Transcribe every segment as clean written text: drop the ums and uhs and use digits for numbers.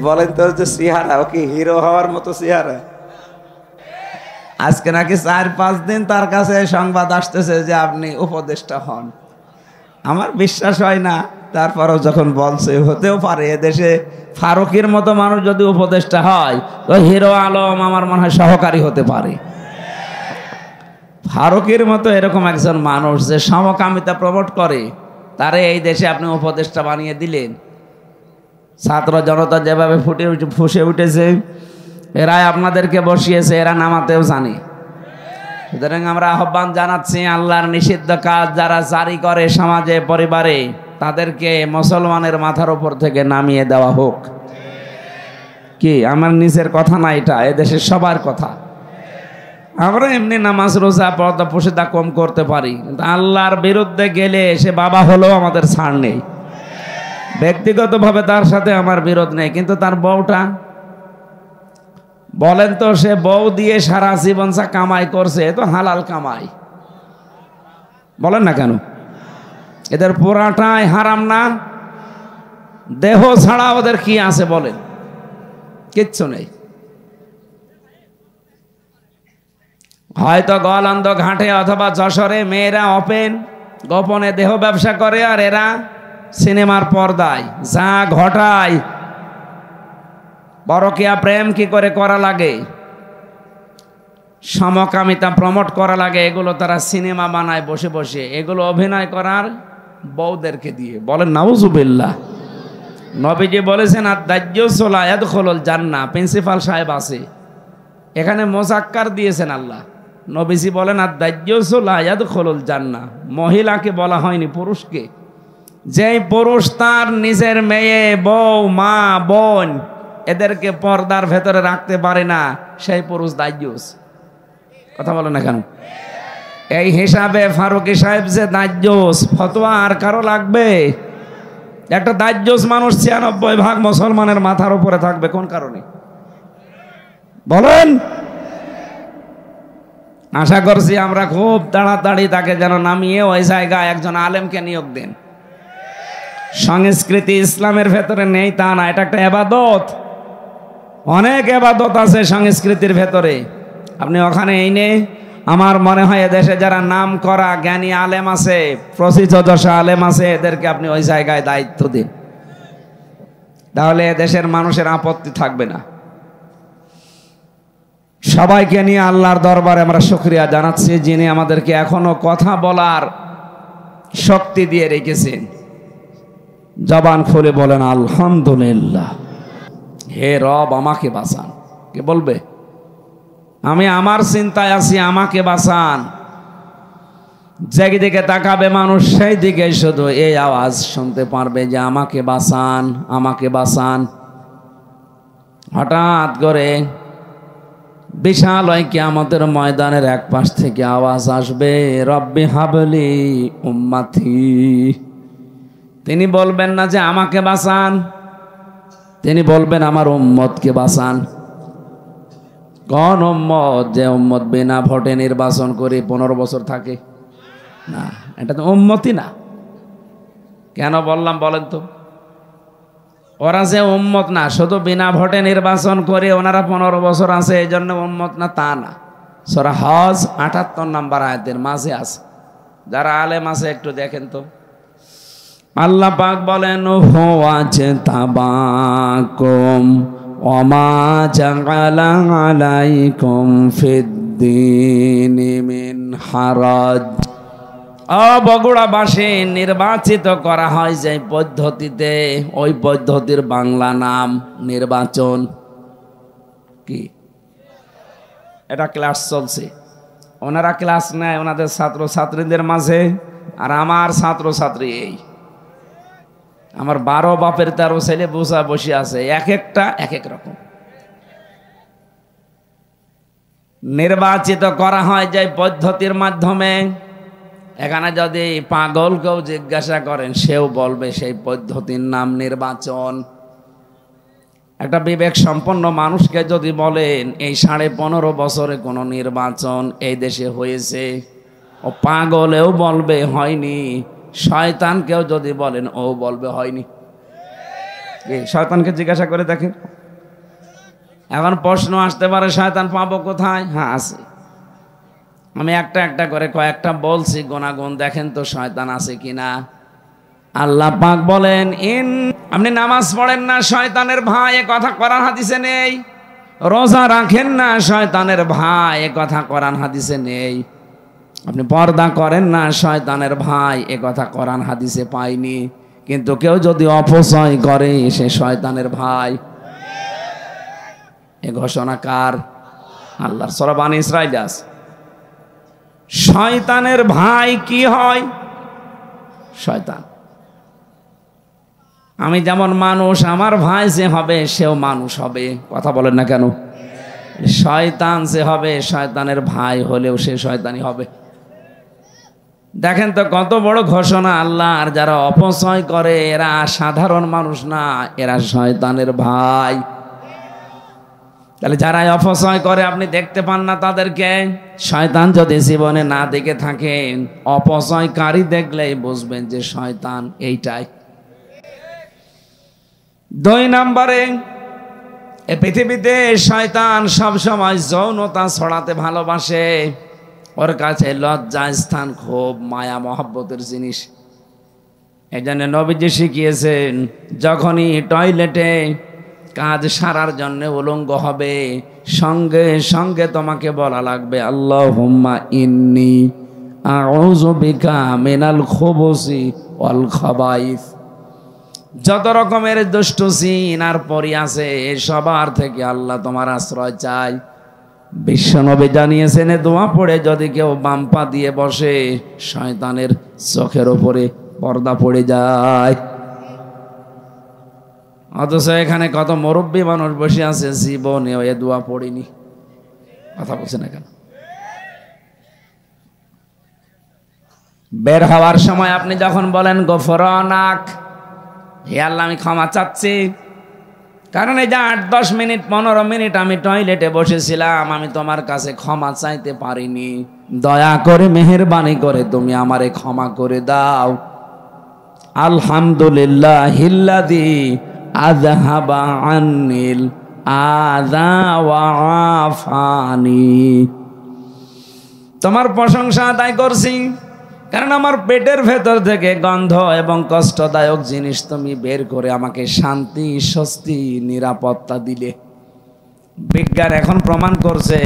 বলেন তো যে চেহারা ও কি হিরো হওয়ার মতো চেহারা? আজকে নাকি 4-5 দিন তার কাছে সংবাদ আসতেছে যে আপনি উপদেষ্টা হন। আমার বিশ্বাস হয় না, তারপরও যখন বলছে হতেও পারে। এদেশে ফারুকের মতো মানুষ যদি উপদেষ্টা হয় তো হিরো আলম আমার মনে হয় সহকারী হতে পারে। ফারুকের মতো এরকম একজন মানুষ যে সমকামিতা প্রমোট করে, তারে এই দেশে আপনি উপদেষ্টা বানিয়ে দিলেন। ছাত্র জনতা যেভাবে ফুসে উঠেছে, এরাই আপনাদেরকে বসিয়েছে, এরা নামাতেও জানে। সুতরাং আমরা আহ্বান জানাচ্ছি, আল্লাহর নিষিদ্ধ কাজ যারা জারি করে সমাজে পরিবারে, তাদেরকে মুসলমানের মাথার উপর থেকে নামিয়ে দেওয়া হোক। কি আমার নিজের কথা না, এটা এদেশের সবার কথা। আমরা এমনি নামাজ রোজা পর্দা প্রশিদা কম করতে পারি, কিন্তু আল্লাহর বিরুদ্ধে গেলে সে বাবা হলেও আমাদের ছাড় নেই। ব্যক্তিগতভাবে তার সাথে আমার বিরোধ নেই, কিন্তু তার বউটা, বলেন তো, সে বউ দিয়ে সারা জীবন যা কামাই করছে, তো হালাল কামাই, বলেন না কেন? এদের পুরাটাই হারাম না? দেহ ছাড়া ওদের কি আছে বলেন? কিচ্ছু নেই। হয়তো গোয়ালন্দ ঘাটে অথবা যশোরে মেয়েরা ওপেন গোপনে দেহ ব্যবসা করে, আর এরা সিনেমার পর্দায় যা ঘটায়। পরকীয়া প্রেম কি করে করা লাগে, সমকামিতা প্রমোট করা লাগে, এগুলো তারা সিনেমা বানায় বসে বসে, এগুলো অভিনয় করার বউদেরকে দিয়ে। বলেন নাউজুবিল্লাহ। নবীজি বলেছেন আদ-দাজ্জালু লা ইয়াদখুলুল জান্নাহ। প্রিন্সিপাল সাহেব আছে এখানে, মোজাক্কার দিয়েছেন আল্লাহ। নবীজি বলেন আদ-দাজ্জালু লা ইয়াদখুলুল জান্নাহ। মহিলাকে বলা হয়নি, পুরুষকে। যেই পুরুষ তার নিজের মেয়ে, বউ, মা, বোন এদেরকে পর্দার ভেতরে রাখতে পারে না, সেই পুরুষ দাজ্জাল। কথা বলে না কেন? এই হিসাবে ফারুকি সাহেব যে দাজ্জাল, ফতোয়া আর কারো লাগবে? একটা দাজ্জাল মানুষ 96% মুসলমানের মাথার উপরে থাকবে কোন কারণে বলেন? আশা করছি আমরা খুব তাড়াতাড়ি তাকে যেন নামিয়ে ওই জায়গায় একজন আলেমকে নিয়োগ দেন। সংস্কৃতি ইসলামের ভেতরে নেই তা না, এটা একটা ইবাদত। অনেক ইবাদত আছে সংস্কৃতির ভেতরে। আপনি ওখানে এনে, আমার মনে হয় এদেশে যারা নাম করা জ্ঞানী আলেম আছে, প্রসিদ্ধ আলেম আছে, এদেরকে আপনি ওই জায়গায় দায়িত্ব দিন, তাহলে দেশের মানুষের আপত্তি থাকবে না। সবাইকে নিয়ে আল্লাহর দরবারে আমরা শুকরিয়া জানাচ্ছি, যিনি আমাদেরকে এখনো কথা বলার শক্তি দিয়ে রেখেছেন। জবান খুলে বলেন আলহামদুলিল্লাহ। হে রব, আমাকে বাঁচান। কে বলবে? আমি আমার চিন্তায় আছি, আমাকে বাঁচান। যেদিকে তাকাবে মানুষ, সেই দিকে শুধু এই আওয়াজ শুনতে পারবে যে আমাকে বাঁচান, আমাকে বাঁচান। হঠাৎ করে বিশাল ওই কিয়ামতের ময়দানের এক পাশ থেকে আওয়াজ আসবে, রব্বি হাবলি উম্মতি। তিনি বলবেন না যে আমাকে বাঁচান, তিনি বলবেন আমার উম্মতকে বাঁচান। কোন উম্মত? যে উম্মত বিনা ভোটে নির্বাচন করে 15 বছর থাকে না, এটা তো উম্মতই না। কেন বললাম বলেন তো? ওরা যে উম্মত না, শুধু বিনা ভোটে নির্বাচন করে ওনারা 15 বছর আছে, এই জন্য উম্মত না তা না। সূরা হজ 78 নম্বর আয়াতের মাঝে আছে। যারা আলেম আছে একটু দেখেন তো। আল্লাহ পাক বলেন হুয়া তাবাকুম ওয়া মা জাআলা আলাইকুম ফিদ্দীনি মিন হারাজ। বগুড়াবাসী নির্বাচিত করা হয় যে পদ্ধতিতে, ওই পদ্ধতির বাংলা নাম নির্বাচন। কি এটা ক্লাস চলছে, ওনারা ক্লাস নেয় ওনাদের ছাত্র ছাত্রীদের মাঝে, আর আমার ছাত্র ছাত্রী এই আমার 12 বাপের 13 ছেলে বোঝা বসে আছে, এক একটা এক এক রকম। নির্বাচিত করা হয় যে পদ্ধতির মাধ্যমে, এখানে যদি পাগলকেও জিজ্ঞাসা করেন সেও বলবে সেই পদ্ধতির নাম নির্বাচন। একটা বিবেক সম্পন্ন মানুষকে যদি বলেন এই 15.5 বছরে কোনো নির্বাচন এই দেশে হয়েছে, ও পাগলেও বলবে হয়নি। শয়তানকেও যদি বলেন ও বলবে হয়নি। শয়তানকে জিজ্ঞাসা করে দেখেন। এখন প্রশ্ন আসতে পারে শয়তান পাবো কোথায়? হ্যাঁ আছে। আমি একটা একটা করে কয়েকটা বলছি, গুণাগুণ দেখেন তো শয়তান আছে কিনা। আল্লাহ পাক বলেন, আপনি নামাজ পড়েন না, শয়তানের ভাই, এ কথা কোরআন হাদিসে নেই। রোজা রাখেন না, শয়তানের ভাই, এ কথা কোরআন হাদিসে নেই। আপনি পর্দা করেন না, শয়তানের ভাই, এ কথা কোরআন হাদিসে পাইনি। কিন্তু কেউ যদি অপচয় করে, সে শয়তানের ভাই। এ ঘোষণা কার? আল্লাহর। সূরা বনী ইসরাঈল আছে। শয়তানের ভাই কি হয়? শয়তান। আমি যেমন মানুষ, আমার ভাই যে হবে সেও মানুষ হবে। কথা বলেন না কেন? শয়তান যে হবে, শয়তানের ভাই হলেও সে শয়তানি হবে। দেখেন তো কত বড় ঘোষণা আল্লাহর। যারা অপচয় করে এরা সাধারণ মানুষ না, এরা শয়তানের ভাই। তাহলে যারা অপচয় করে আপনি দেখতে পান না তাদেরকে। শয়তান যদি জীবনে না দেখে থাকেন, অপচয়কারী দেখলেই বুঝবেন যে শয়তান এইটাই। 2 নম্বরে, এই পৃথিবীতে শয়তান সবসময় যৌনতা ছড়াতে ভালোবাসে। ওর কাছে লজ্জা স্থান খুব মায়া মহব্বতের জিনিস। এই জন্য নবীজি শিখিয়েছেন, যখনই টয়লেটে কাজ সারার জন্য উলঙ্গ হবে, সঙ্গে সঙ্গে তোমাকে বলা লাগবে, আল্লাহুম্মা ইন্নী আউযু বিকা মিনাল খুবুসি ওয়াল খাবাইস। যত রকমের দুষ্ট জিন আর পরী আছে, সবার থেকে আল্লাহ তোমার আশ্রয় চাই। বিশ্বনবী জানিয়েছেন, দোয়া পড়ে যদি কেউ বাম পা দিয়ে বসে, শয়তানের চোখের ওপরে পর্দা পড়ে যায়। অথচ এখানে কত মুরব্বী মানুষ বসে আছে, জীবনেও এ দোয়া পড়িনি। কথা বলছে না কেন? বের হওয়ার সময় আপনি যখন বলেন গফরানাক, হে আল্লাহ আমি ক্ষমা চাচ্ছি, কারণ এই যে 8-10 মিনিট 15 মিনিট আমি টয়লেটে বসেছিলাম, আমি তোমার কাছে ক্ষমা চাইতে পারিনি, দয়া করে মেহেরবানি করে তুমি আমারে ক্ষমা করে দাও। আলহামদুলিল্লাহিল্লাযী আযহাবা আন্নিল আযা ওয়া আফানি। তোমার প্রশংসা আদায় করছি, কারণ আমার পেটের ভেতর থেকে গন্ধ এবং কষ্টদায়ক জিনিস তুমি বের করে আমাকে শান্তি, স্বস্তি, নিরাপত্তা দিলে। বিজ্ঞান এখন প্রমাণ করছে,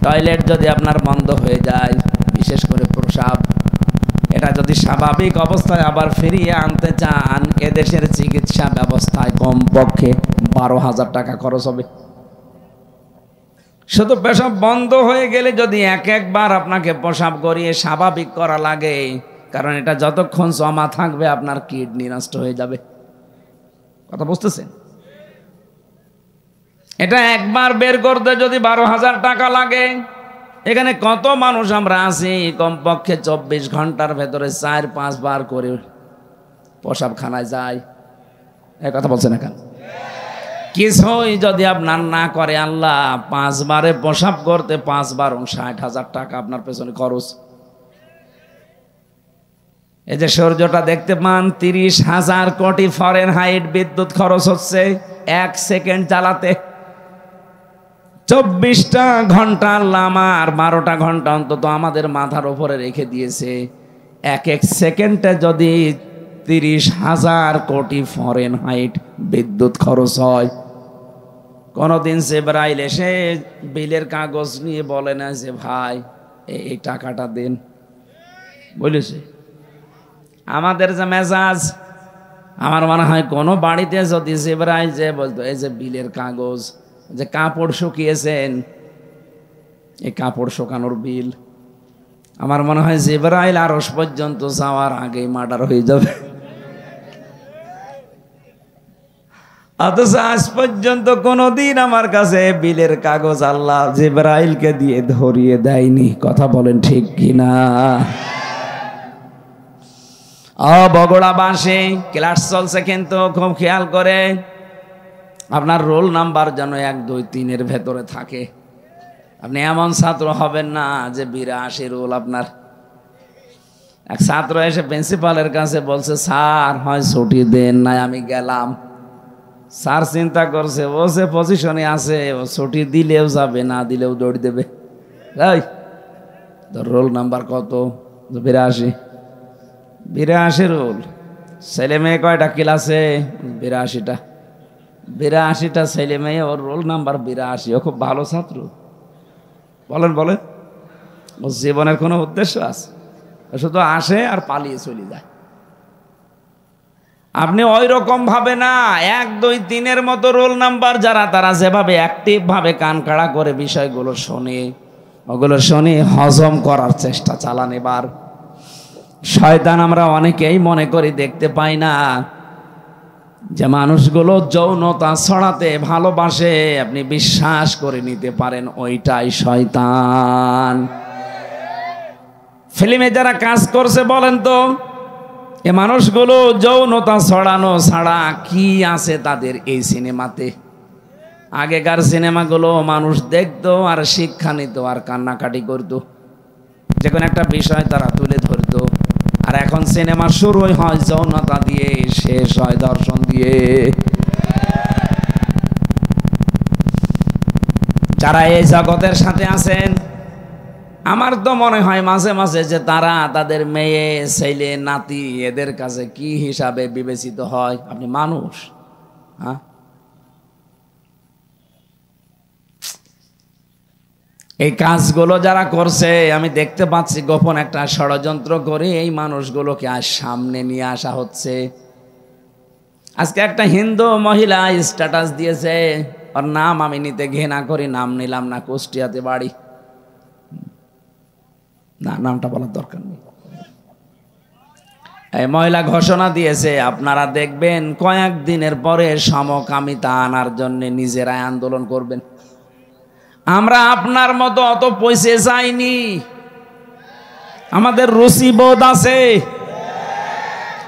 টয়লেট যদি আপনার বন্ধ হয়ে যায়, বিশেষ করে প্রস্রাব, এটা যদি স্বাভাবিক অবস্থায় আবার ফিরিয়ে আনতে চান, এদেশের চিকিৎসা ব্যবস্থায় কমপক্ষে 12,000 টাকা খরচ হবে। শুধু পেশাব বন্ধ হয়ে গেলে যদি একবার আপনাকে পেশাব করিয়ে স্বাভাবিক করা লাগে, কারণ এটা যতক্ষণ জমা থাকবে আপনার কিডনি নষ্ট হয়ে যাবে। কথা বুঝতেছেন? এটা একবার বের করতে যদি 12,000 টাকা লাগে, এখানে কত মানুষ আমরা আছি, কমপক্ষে 24 ঘন্টার ভেতরে 4-5 বার করে পেশাবখানায় যায়। এই কথা বলছে না কেন? কিছুই যদি আপনার না করে আল্লাহ, 5 বারে পেশাব করতে 5 বার 60,000 টাকা আপনার পেছনে খরচ। এই যে সূর্যটা দেখতে পান, 30,000 কোটি ফরেনহাইট বিদ্যুৎ খরচ হচ্ছে 1 সেকেন্ড চালাতে। 24টা ঘন্টা আল্লাহ আমার 12টা ঘন্টা অন্তত আমাদের মাথার উপরে রেখে দিয়েছে। এক সেকেন্ডে যদি 30,000 কোটি ফরেনহাইট বিদ্যুৎ খরচ হয়, কোনদিন জিবরাইল এসে বিলের কাগজ নিয়ে বলে না যে ভাই এই টাকাটা দেন, বলেছে? আমাদের যে মেজাজ, আমার মনে হয় কোনো বাড়িতে যদি জিবরাইল যে বলতো এই যে বিলের কাগজ, যে কাপড় শুকিয়েছেন, এই কাপড় শুকানোর বিল, আমার মনে হয় জিবরাইল আরশ পর্যন্ত যাওয়ার আগেই মার্ডার হয়ে যাবে। অথচ আজ পর্যন্ত কোনদিন আমার কাছে বিলের কাগজ আল্লাহ জিবরাইলকে দিয়ে ধরিয়ে দেয়নি। কথা বলেন ঠিক কিনা? বগুড়া বাসে ক্লাস চলছে, কিন্তু খুব খেয়াল করে আপনার রোল নাম্বার যেন 1, 2, 3 ভেতরে থাকে। আপনি এমন ছাত্র হবেন না যে 82 রোল আপনার। এক ছাত্র এসে প্রিন্সিপালের কাছে বলছে, স্যার হয় ছুটি দেন, নাই আমি গেলাম। স্যার চিন্তা করছে ও যে পজিশনে আছে ও ছুটি দিলেও যাবে, না দিলেও দৌড় দেবে। তোর রোল নাম্বার কত? 82। 82 রোল। ছেলে মেয়ে কয়টা ক্লাসে? 82টা। 82টা ছেলে মেয়ে, ওর রোল নাম্বার 82। ও খুব ভালো ছাত্র। বলেন বলেন, ও জীবনের কোনো উদ্দেশ্য আছে? শুধু আসে আর পালিয়ে চলে যায়। আপনি ওই রকম ভাবে না, 1, 2, 3-এর মতো রোল নাম্বার যারা, তারা যেভাবে অ্যাক্টিভ ভাবে কান কাড়া করে বিষয়গুলো শোনে, ওগুলো শুনে হজম করার চেষ্টা চালান। এবার শয়তান আমরা অনেকেই মনে করি দেখতে পাই না যে মানুষগুলো যৌনতা ছড়াতে ভালোবাসে, আপনি বিশ্বাস করে নিতে পারেন ওইটাই শয়তান। ফিল্মে যারা কাজ করছে বলেন তো, এ মানুষগুলো যৌনতা ছড়ানো ছাড়া কি আছে তাদের এই সিনেমাতে? আগেকার সিনেমাগুলো মানুষ দেখতো আর শিক্ষা নিত আর কান্নাকাটি করতো, যে কোনো একটা বিষয় তারা তুলে ধরতো। আর এখন সিনেমা শুরুই হয় যৌনতা দিয়ে, শেষ হয় দর্শন দিয়ে। যারা এই জগতের সাথে আছেন, আমার তো মনে হয় মাঝে মাঝে যে তারা তাদের মেয়ে, ছেলে, নাতি এদের কাছে কি হিসাবে বিবেচিত হয়? আপনি মানুষ, হ্যাঁ? এই কাজগুলো যারা করছে আমি দেখতে পাচ্ছি গোপন একটা ষড়যন্ত্র করে এই মানুষগুলোকে আজ সামনে নিয়ে আসা হচ্ছে। আজকে একটা হিন্দু মহিলা স্ট্যাটাস দিয়েছে, ওর নাম আমি নিতে ঘৃণা করি, নাম নিলাম না, কুষ্টিয়াতে বাড়ি, না নামটা বলার দরকার নেই। এই মহিলা ঘোষণা দিয়েছে আপনারা দেখবেন কয়েকদিনের পরে সমকামিতা আনার জন্য নিজেরাই আন্দোলন করবেন। আমরা আপনার মতো অত পয়সা চাইনি, আমাদের রুচিবোধ আছে।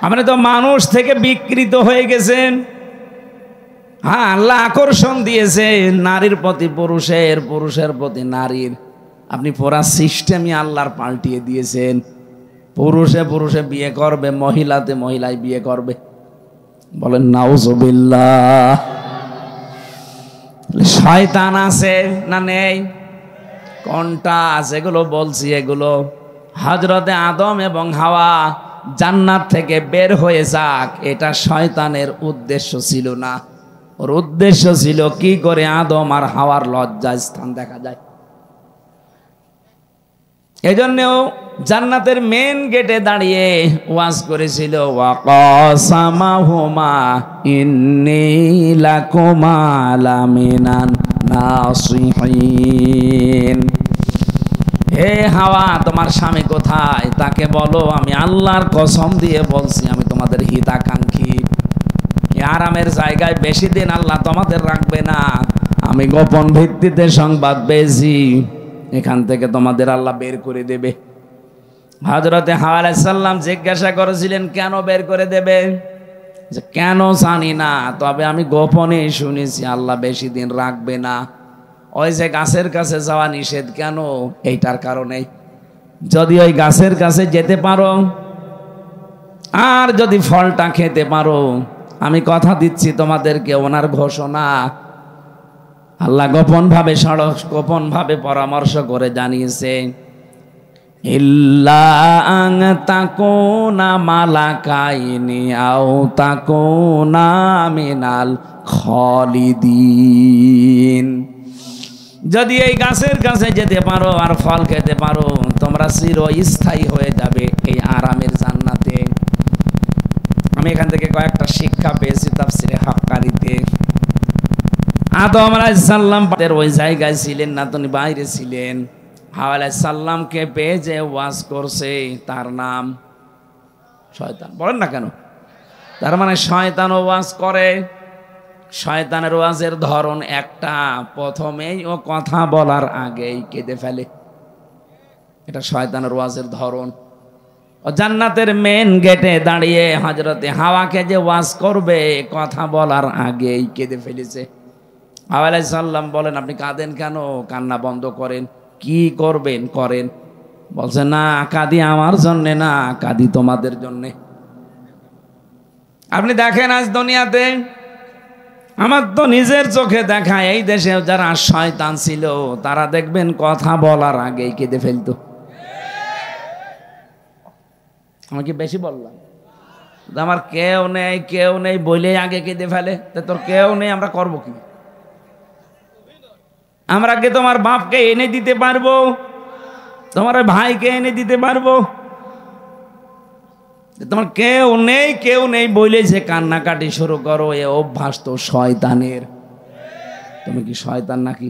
আপনি তো মানুষ থেকে বিকৃত হয়ে গেছেন। হ্যাঁ, আল্লাহ আকর্ষণ দিয়েছে নারীর প্রতি পুরুষের, পুরুষের প্রতি নারীর। আপনি পুরা সিস্টেমই আল্লাহর পাল্টিয়ে দিয়েছেন। পুরুষে পুরুষে বিয়ে করবে, মহিলাতে মহিলায় বিয়ে করবে। বলেন নাউজুবিল্লাহ। শয়তান আছে না নেই? কোনটা? যেগুলো বলছি এগুলো হযরতে আদম এবং হাওয়া জান্নাত থেকে বের হয়ে যাক, এটা শয়তানের উদ্দেশ্য ছিল না। ওর উদ্দেশ্য ছিল কি করে আদম আর হাওয়ার লজ্জা স্থান দেখা যায়। এজন্যও জান্নাতের মেন গেটে দাঁড়িয়ে ওয়াজ করেছিল, ওয়াকাসামাহুমা ইন্নী লাকুমা লামিনান নাসিহিন। হে হাওয়া, তোমার স্বামী কোথায়? তাকে বলো আমি আল্লাহর কসম দিয়ে বলছি আমি তোমাদের হিতাকাঙ্ক্ষী। আরামের জায়গায় বেশি দিন আল্লাহ তোমাদের রাখবে না। আমি গোপন ভিত্তিতে সংবাদ পেয়েছি, এখান থেকে তোমাদের আল্লাহ বের করে দেবে। হযরতে হাওয়া আলাইহিস সালাম জিজ্ঞাসা করেছিলেন কেন বের করে দেবে? যে কেন জানি না, তবে আমি গোপনে শুনেছি আল্লাহ বেশি দিন রাখবে না। ওই যে গাছের কাছে যাওয়া নিষেধ কেন? এইটার কারণে। যদি ওই গাছের কাছে যেতে পারো আর যদি ফলটা খেতে পারো, আমি কথা দিচ্ছি তোমাদেরকে, ওনার ঘোষণা আল্লাহ গোপন ভাবে পরামর্শ করে জানিয়েছে, ইল্লা আন তাকুনা মালাকাইনি আও তাকুনা মিনাল খালিদিন। যদি এই গাছের কাছে যেতে পারো আর ফল খেতে পারো, তোমরা চিরস্থায়ী হয়ে যাবে এই আরামের জান্নাতে। আমি এখান থেকে কয়েকটা শিক্ষা পেয়েছি তাফসিরে হাক্কানিতে। আদম আলাইহিস সালাম ওই জায়গায় ছিলেন না, তিনি বাইরে ছিলেন। হাওয়া আলাইহিস সালামকে পেয়ে যে ওয়াজ করছে তার নাম শয়তান। বলেন না কেন? তার মানে শয়তান ওয়াজ করে। শয়তানের ওয়াজের ধরন একটা, প্রথমেই ও কথা বলার আগেই কেঁদে ফেলে। এটা শয়তানের ওয়াজের ধরন। ও জান্নাতের মেন গেটে দাঁড়িয়ে হযরতে হাওয়াকে যে ওয়াজ করবে, কথা বলার আগেই কেঁদে ফেলেছে। হাওয়া আলাইহিস সালাম বলেন আপনি কাঁদেন কেন? কান্না বন্ধ করেন, কি করবেন করেন। বলছে না, কাঁদি আমার জন্যে না, কাঁদি তোমাদের জন্যে। আপনি দেখেন আজ দুনিয়াতে আমার তো নিজের চোখে দেখা, এই দেশে যারা শয়তান ছিল তারা দেখবেন কথা বলার আগেই কেঁদে ফেলতো। আমি কি বেশি বললাম? আমার কেউ নেই বলে আগে কেঁদে ফেলে, তোর কেউ নেই, আমরা করবো কি? আমরা কি তোমার বাপকে এনে দিতে পারবো? তোমার ভাইকে এনে দিতে পারবো? তোমার কেউ নেই বলে যে কান্নাকাটি শুরু করো, এ অভ্যাস তো শয়তানের। তুমি কি শয়তান নাকি?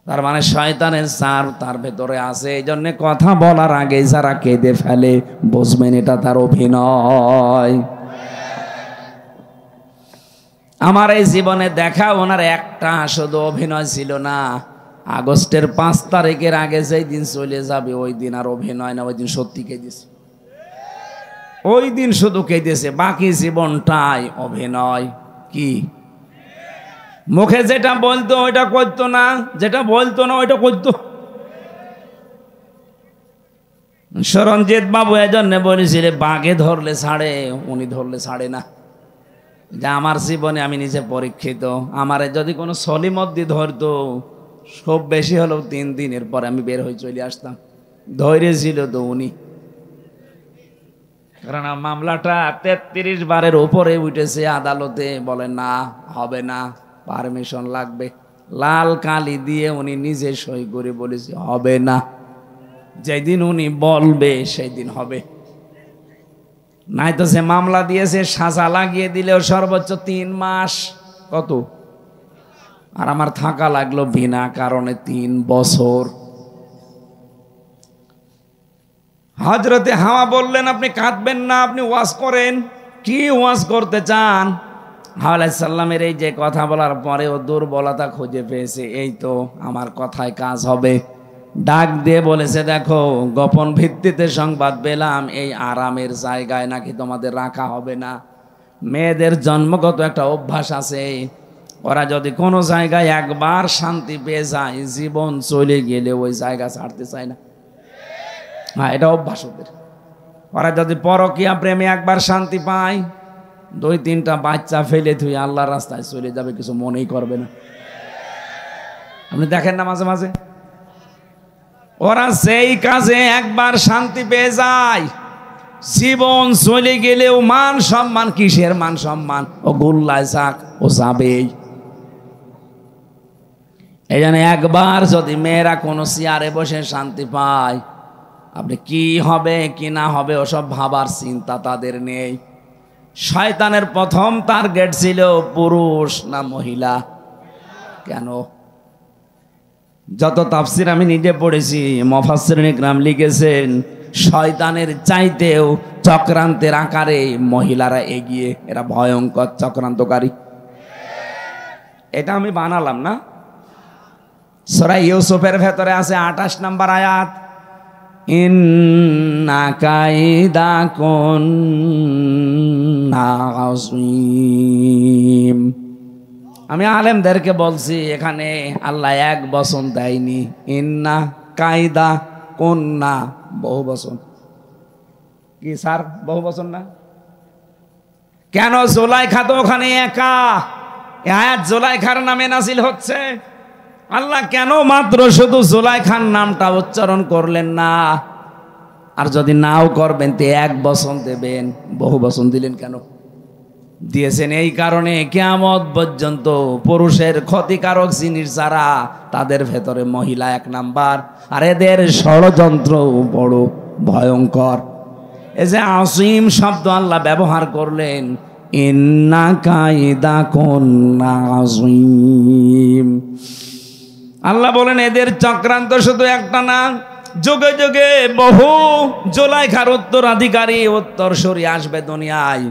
তার মানে শয়তানের সার তার ভেতরে আছে। এই জন্য কথা বলার আগে যারা কেঁদে ফেলে বুঝবেন এটা তার অভিনয়। আমার এই জীবনে দেখা ওনার একটা শুধু অভিনয় ছিল না। আগস্টের 5 তারিখের আগে যেই দিন চলে যাবে ওই দিন আর অভিনয় না, ওই দিন সত্যি কেঁদেছে। ওই দিন শুধু কেঁদেছে, বাকি জীবনটাই অভিনয়। কি মুখে যেটা বলতো ওইটা করতো না, যেটা বলতো না ওইটা করতো। সরঞ্জিত বাবু এজন্য বলেছিল বাঘে ধরলে ছাড়ে, উনি ধরলে ছাড়ে না। যে আমার জীবনে আমি নিজে পরীক্ষিত, আমারে যদি কোনো সলিমদ্দি ধরতো খুব বেশি হলেও 3 দিনের পর আমি বের হয়ে চলে আসতাম। ধৈর্যশীল তো উনি, কারণ মামলাটা 33 বারের উপরে উঠেছে আদালতে। বলে না, হবে না, পারমিশন লাগবে। লাল কালি দিয়ে উনি নিজে সই করে বলেছে হবে না, যেদিন উনি বলবে সেই দিন হবে। নাই তো সে মামলা দিয়েছে, সাজা লাগিয়ে দিলেও সর্বোচ্চ 3 মাস। কত? আর আমার থাকা লাগলো বিনা কারণে 3 বছর। হযরতে হাওয়া বললেন আপনি কাঁদবেন না, আপনি ওয়াজ করেন। কি ওয়াজ করতে চান? হাওয়া আলাইহিস সালামের এই যে কথা বলার পরে ও দুর্বলতা খুঁজে পেয়েছে, এই তো আমার কথায় কাজ হবে। ডাক দিয়ে বলেছে দেখো, গোপন ভিত্তিতে সংবাদ পেলাম এই আরামের জায়গায় নাকি তোমাদের রাখা হবে না। মেয়েদের জন্মগত একটা অভ্যাস আছে, ওরা যদি কোনো জায়গায় একবার শান্তি পেয়ে যায় জীবন চলে গেলে ওই জায়গা ছাড়তে চায় না। হ্যাঁ, এটা অভ্যাস ওদের। ওরা যদি পরকীয়া প্রেমে একবার শান্তি পায় 2-3টা বাচ্চা ফেলে তুই আল্লাহর রাস্তায় চলে যাবে, কিছু মনেই করবে না। আপনি দেখেন না মাঝে মাঝে ওরা সেই কাজে একবার শান্তি পেয়ে যায়, জীবন চলে গেলেও মান সম্মান, কিসের মান সম্মান, ও গোল্লায় যাক ও যাবেই। এই জন্য একবার যদি মেয়েরা কোনো চেয়ারে বসে শান্তি পায়, আপনি কি হবে কি না হবে ওসব ভাবার চিন্তা তাদের নেই। শয়তানের প্রথম টার্গেট ছিল পুরুষ না মহিলা। কেন? যত তাফসির আমি নিজে পড়েছি, মুফাসসিরিন ইকরাম লিখেছেন শয়তানের চাইতেও চক্রান্তের আকারে মহিলারা এগিয়ে, এরা ভয়ঙ্কর চক্রান্তকারী। এটা আমি বানালাম না, সূরা ইউসুফের ভেতরে আছে 28 নম্বর আয়াত, ইন্না কাইদাকুন্না আযীম। আমি আলেমদেরকে বলছি এখানে আল্লাহ এক বচন দেয়নি, ইন্না কায়দা কুন্না বহু বচন। কি স্যার বহু বচন না? কেন? জুলাইখা তো ওখানে একা, আয়াত জুলাইখার নামে নাজিল হচ্ছে। আল্লাহ কেন মাত্র শুধু জুলাইখার নামটা উচ্চারণ করলেন না? আর যদি নাও করবেন তো এক বচন দেবেন, বহু বচন দিলেন কেন? দিয়েছেন এই কারণে কিয়ামত পর্যন্ত পুরুষের ক্ষতিকারক জিনিস যারা, তাদের ভেতরে মহিলা 1 নাম্বার, আর এদের ষড়যন্ত্র বড় ভয়ঙ্কর। এই যে আসিম শব্দ আল্লাহ ব্যবহার করলেন, ইন্না কাইদাকুন্না আযীম। আল্লাহ বলেন এদের চক্রান্ত শুধু একটা না, যুগে যুগে বহু জুলাইখার উত্তরাধিকারী উত্তরসূরি আসবে দুনিয়ায়।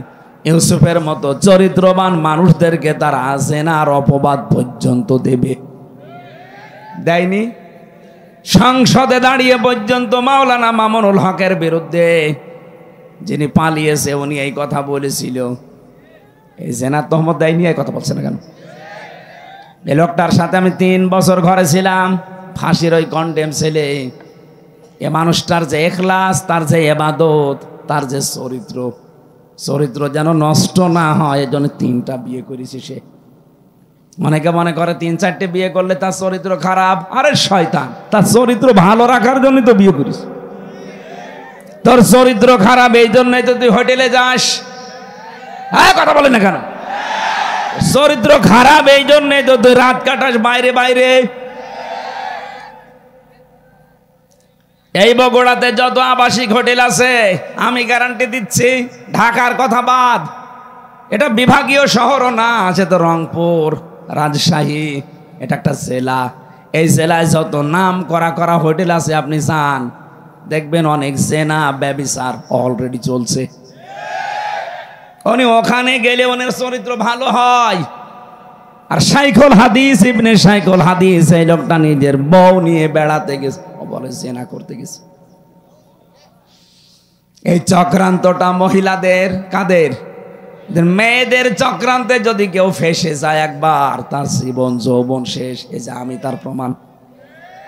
ইউসুফের মতো চরিত্রবান মানুষদেরকে তারা জেনার অপবাদ পর্যন্ত দেবে। দেয়নি? সংসদে দাঁড়িয়ে পর্যন্ত মাওলানা মামুনুল হকের বিরুদ্ধে, যিনি পালিয়েছে, উনি এই কথা বলেছিল। এই জেনার তহমত দেয়নি, এই কথা বলছে না কেন? এই লোকটার সাথে আমি 3 বছর ঘরে ছিলাম, ফাঁসির ওই কন্ডেম ছেলে। এ মানুষটার যে ইখলাস, তার যে ইবাদত, তার যে চরিত্র, চরিত্র যেন নষ্ট না হয়, এজন্য 3টা বিয়ে করেছে সে। অনেকে মনে করে 3-4টে বিয়ে করলে তার চরিত্র খারাপ। আরে শয়তান, তার চরিত্র ভালো রাখার জন্য তো বিয়ে করিস। তোর চরিত্র খারাপ এই জন্যই তো তুই হোটেলে যাস। হ্যাঁ, কথা বলেন না কেন? চরিত্র খারাপ এই জন্যই তো তুই রাত কাটাস বাইরে বাইরে। এই বগুড়াতে যত আবাসিক হোটেল আছে আমি গ্যারান্টি দিচ্ছি, ঢাকার কথা বাদ, এটা বিভাগীয় শহরও না, আছে তো রংপুর, রাজশাহী, এটা একটা জেলা। এই জেলায় যত নাম করা হোটেল আছে আপনি যান, দেখবেন অনেক জেনা ব্যভিচার অলরেডি চলছে। উনি ওখানে গেলে ওনার চরিত্র ভালো হয়। আর শাইখুল হাদিস ইবনে শাইখুল হাদিস, এই লোকটা নিজের বউ নিয়ে বেড়াতে গেছে, বলে জেনা করতে গেছে। এই চক্রান্তটা মহিলাদের, কাদের? মেয়েদের চক্রান্তে যদি কেউ ফেসে যায় একবার, তার জীবন যৌবন শেষ। এই যে আমি তার প্রমাণ।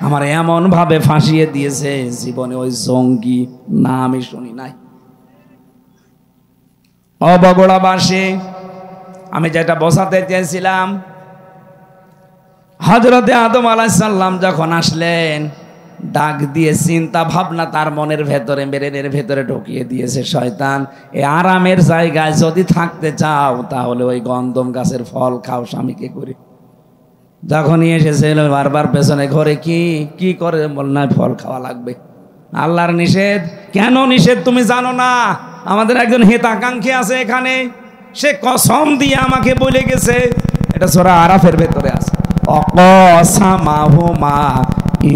আমার এমন ভাবে ফাঁসিয়ে দিয়েছে, জীবনে ওই জঙ্গি না আমি শুনি নাই। বগুড়াবাসী, আমি যেটা বোঝাতে চেয়েছিলাম, হযরতে আদম আলাইহিস সালাম যখন আসলেন, ডাক দিয়ে চিন্তা ভাবনা তার মনের ভেতরে, ব্রেনের ভেতরে ঢুকিয়ে দিয়েছে শয়তান। এই আরামের জায়গায় যদি থাকতে চাও তাহলে ওই গন্ধম গাছের ফল খাও স্বামীকে করে। যখনই এসেছিল বারবার পেছনে ঘরে কি করে বল, না ফল খাওয়া লাগবে। আল্লাহর নিষেধ। কেন নিষেধ তুমি জানো না? আমাদের একজন হিতাকাঙ্ক্ষী আছে এখানে, সে কসম দিয়ে আমাকে বলে গেছে, এটা সূরা আরাফের ভেতরে আছে, অকসামাহুমা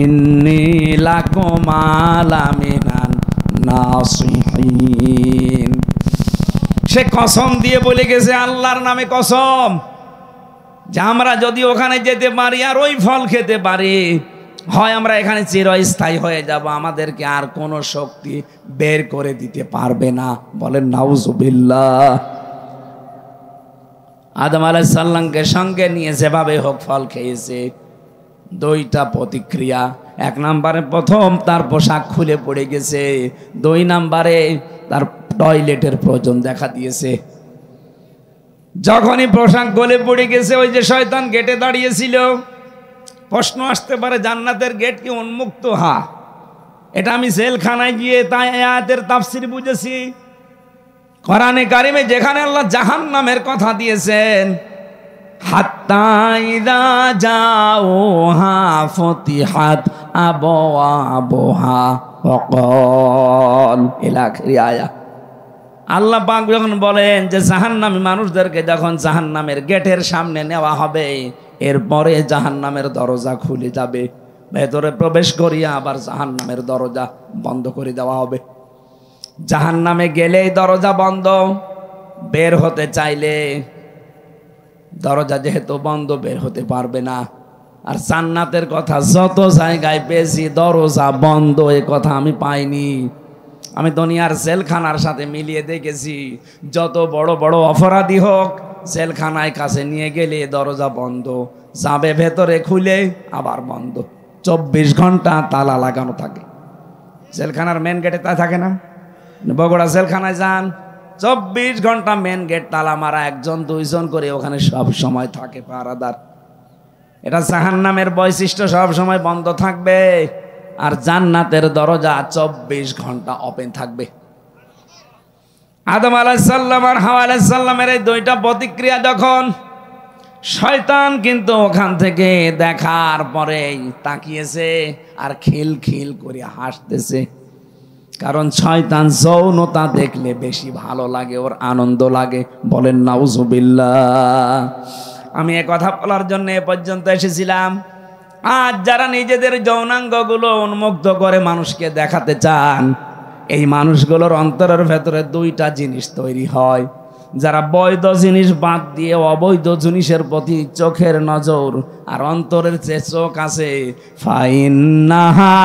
ইন্নী লাকুমা লামিনান নাসিহিন। সে কসম দিয়ে বলে গেছে, আল্লাহর নামে কসম, যে আমরা যদি ওখানে যেতে পারি আর ওই ফল খেতে পারি, হয় আমরা এখানে চিরস্থায়ী হয়ে যাব, আমাদেরকে আর কোনো শক্তি বের করে দিতে পারবে না। বলেন নাউজুবিল্লাহ। আদম আলাইহিস সালামকে সঙ্গে নিয়ে যেভাবে হোক ফল খেয়েছে। 2টা প্রতিক্রিয়া। 1 নম্বরে প্রথম তার পোশাক খুলে পড়ে গেছে, 2 নম্বরে তার টয়লেটের প্রয়োজন দেখা দিয়েছে। যখনই পোশাক গলে পড়ে গেছে, ওই যে শয়তান গেটে দাঁড়িয়েছিল, প্রশ্ন আসতে পারে জান্নাতের গেট কি উন্মুক্ত? হ্যাঁ, এটা আমি জেলখানায় গিয়ে তাই আয়াতের তাফসীর বুঝেছি। কোরআনে কারিমে যেখানে আল্লাহ জাহান্নামের কথা দিয়েছেন, হাত্তা ইযা জাউহা ফুতিহাত আবওয়াবুহা ওয়া ক্বাল ইলা আখিরি আয়া। আল্লাহ পাক যখন বলেন যে জাহান্নামী মানুষদেরকে যখন জাহান্নামের গেটের সামনে নেওয়া হবে, এরপরে জাহান্নামের দরজা খুলে যাবে, ভেতরে প্রবেশ করিয়া আবার জাহান্নামের দরজা বন্ধ করে দেওয়া হবে। জাহান্নামে গেলেই দরজা বন্ধ, বের হতে চাইলে দরজা যেহেতু বন্ধ বের হতে পারবে না। আর জান্নাতের কথা যত জায়গায় পেয়েছি, দরজা বন্ধ এ কথা আমি পাইনি। আমি দুনিয়ার জেলখানার সাথে মিলিয়ে দেখেছি, যত বড় বড় অপরাধী হোক, জেলখানায় কাছে নিয়ে গেলে দরজা বন্ধ, যাবে ভেতরে খুলে আবার বন্ধ, 24 ঘন্টা তালা লাগানো থাকে। জেলখানার মেন গেটে তাই থাকে না? বগুড়া জেলখানায় যান, 24 ঘন্টা মেন গেট তালা মারা, 1-2 করে ওখানে সব সময় থাকে পাহারাদার। এটা জাহান্নামের বৈশিষ্ট্য, সব সময় বন্ধ থাকবে। আর জান্নাতের দরজা 24 ঘন্টা ওপেন থাকবে। আদম আলাইহিস সালাম আর হাওয়া আলাইহিস সালামের এই 2টা প্রতিক্রিয়া যখন, শয়তান কিন্তু ওখান থেকে দেখার পরেই তাকিয়েছে আর খিলখিল করে হাসতেছে। কারণ শয়তান যৌনতা দেখলে বেশি ভালো লাগে, ওর আনন্দ লাগে। বলেন নাউজুবিল্লাহ। আমি এ কথা বলার জন্য এ পর্যন্ত এসেছিলাম। আজ যারা নিজেদের যৌনাঙ্গগুলো উন্মুক্ত করে মানুষকে দেখাতে চান, এই মানুষগুলোর অন্তরের ভেতরে 2টা জিনিস তৈরি হয়। যারা বৈধ জিনিস বাদ দিয়ে অবৈধ জিনিসের প্রতি চোখের নজর আর অন্তরের যে চোখ আছে, ফাইন্নাহা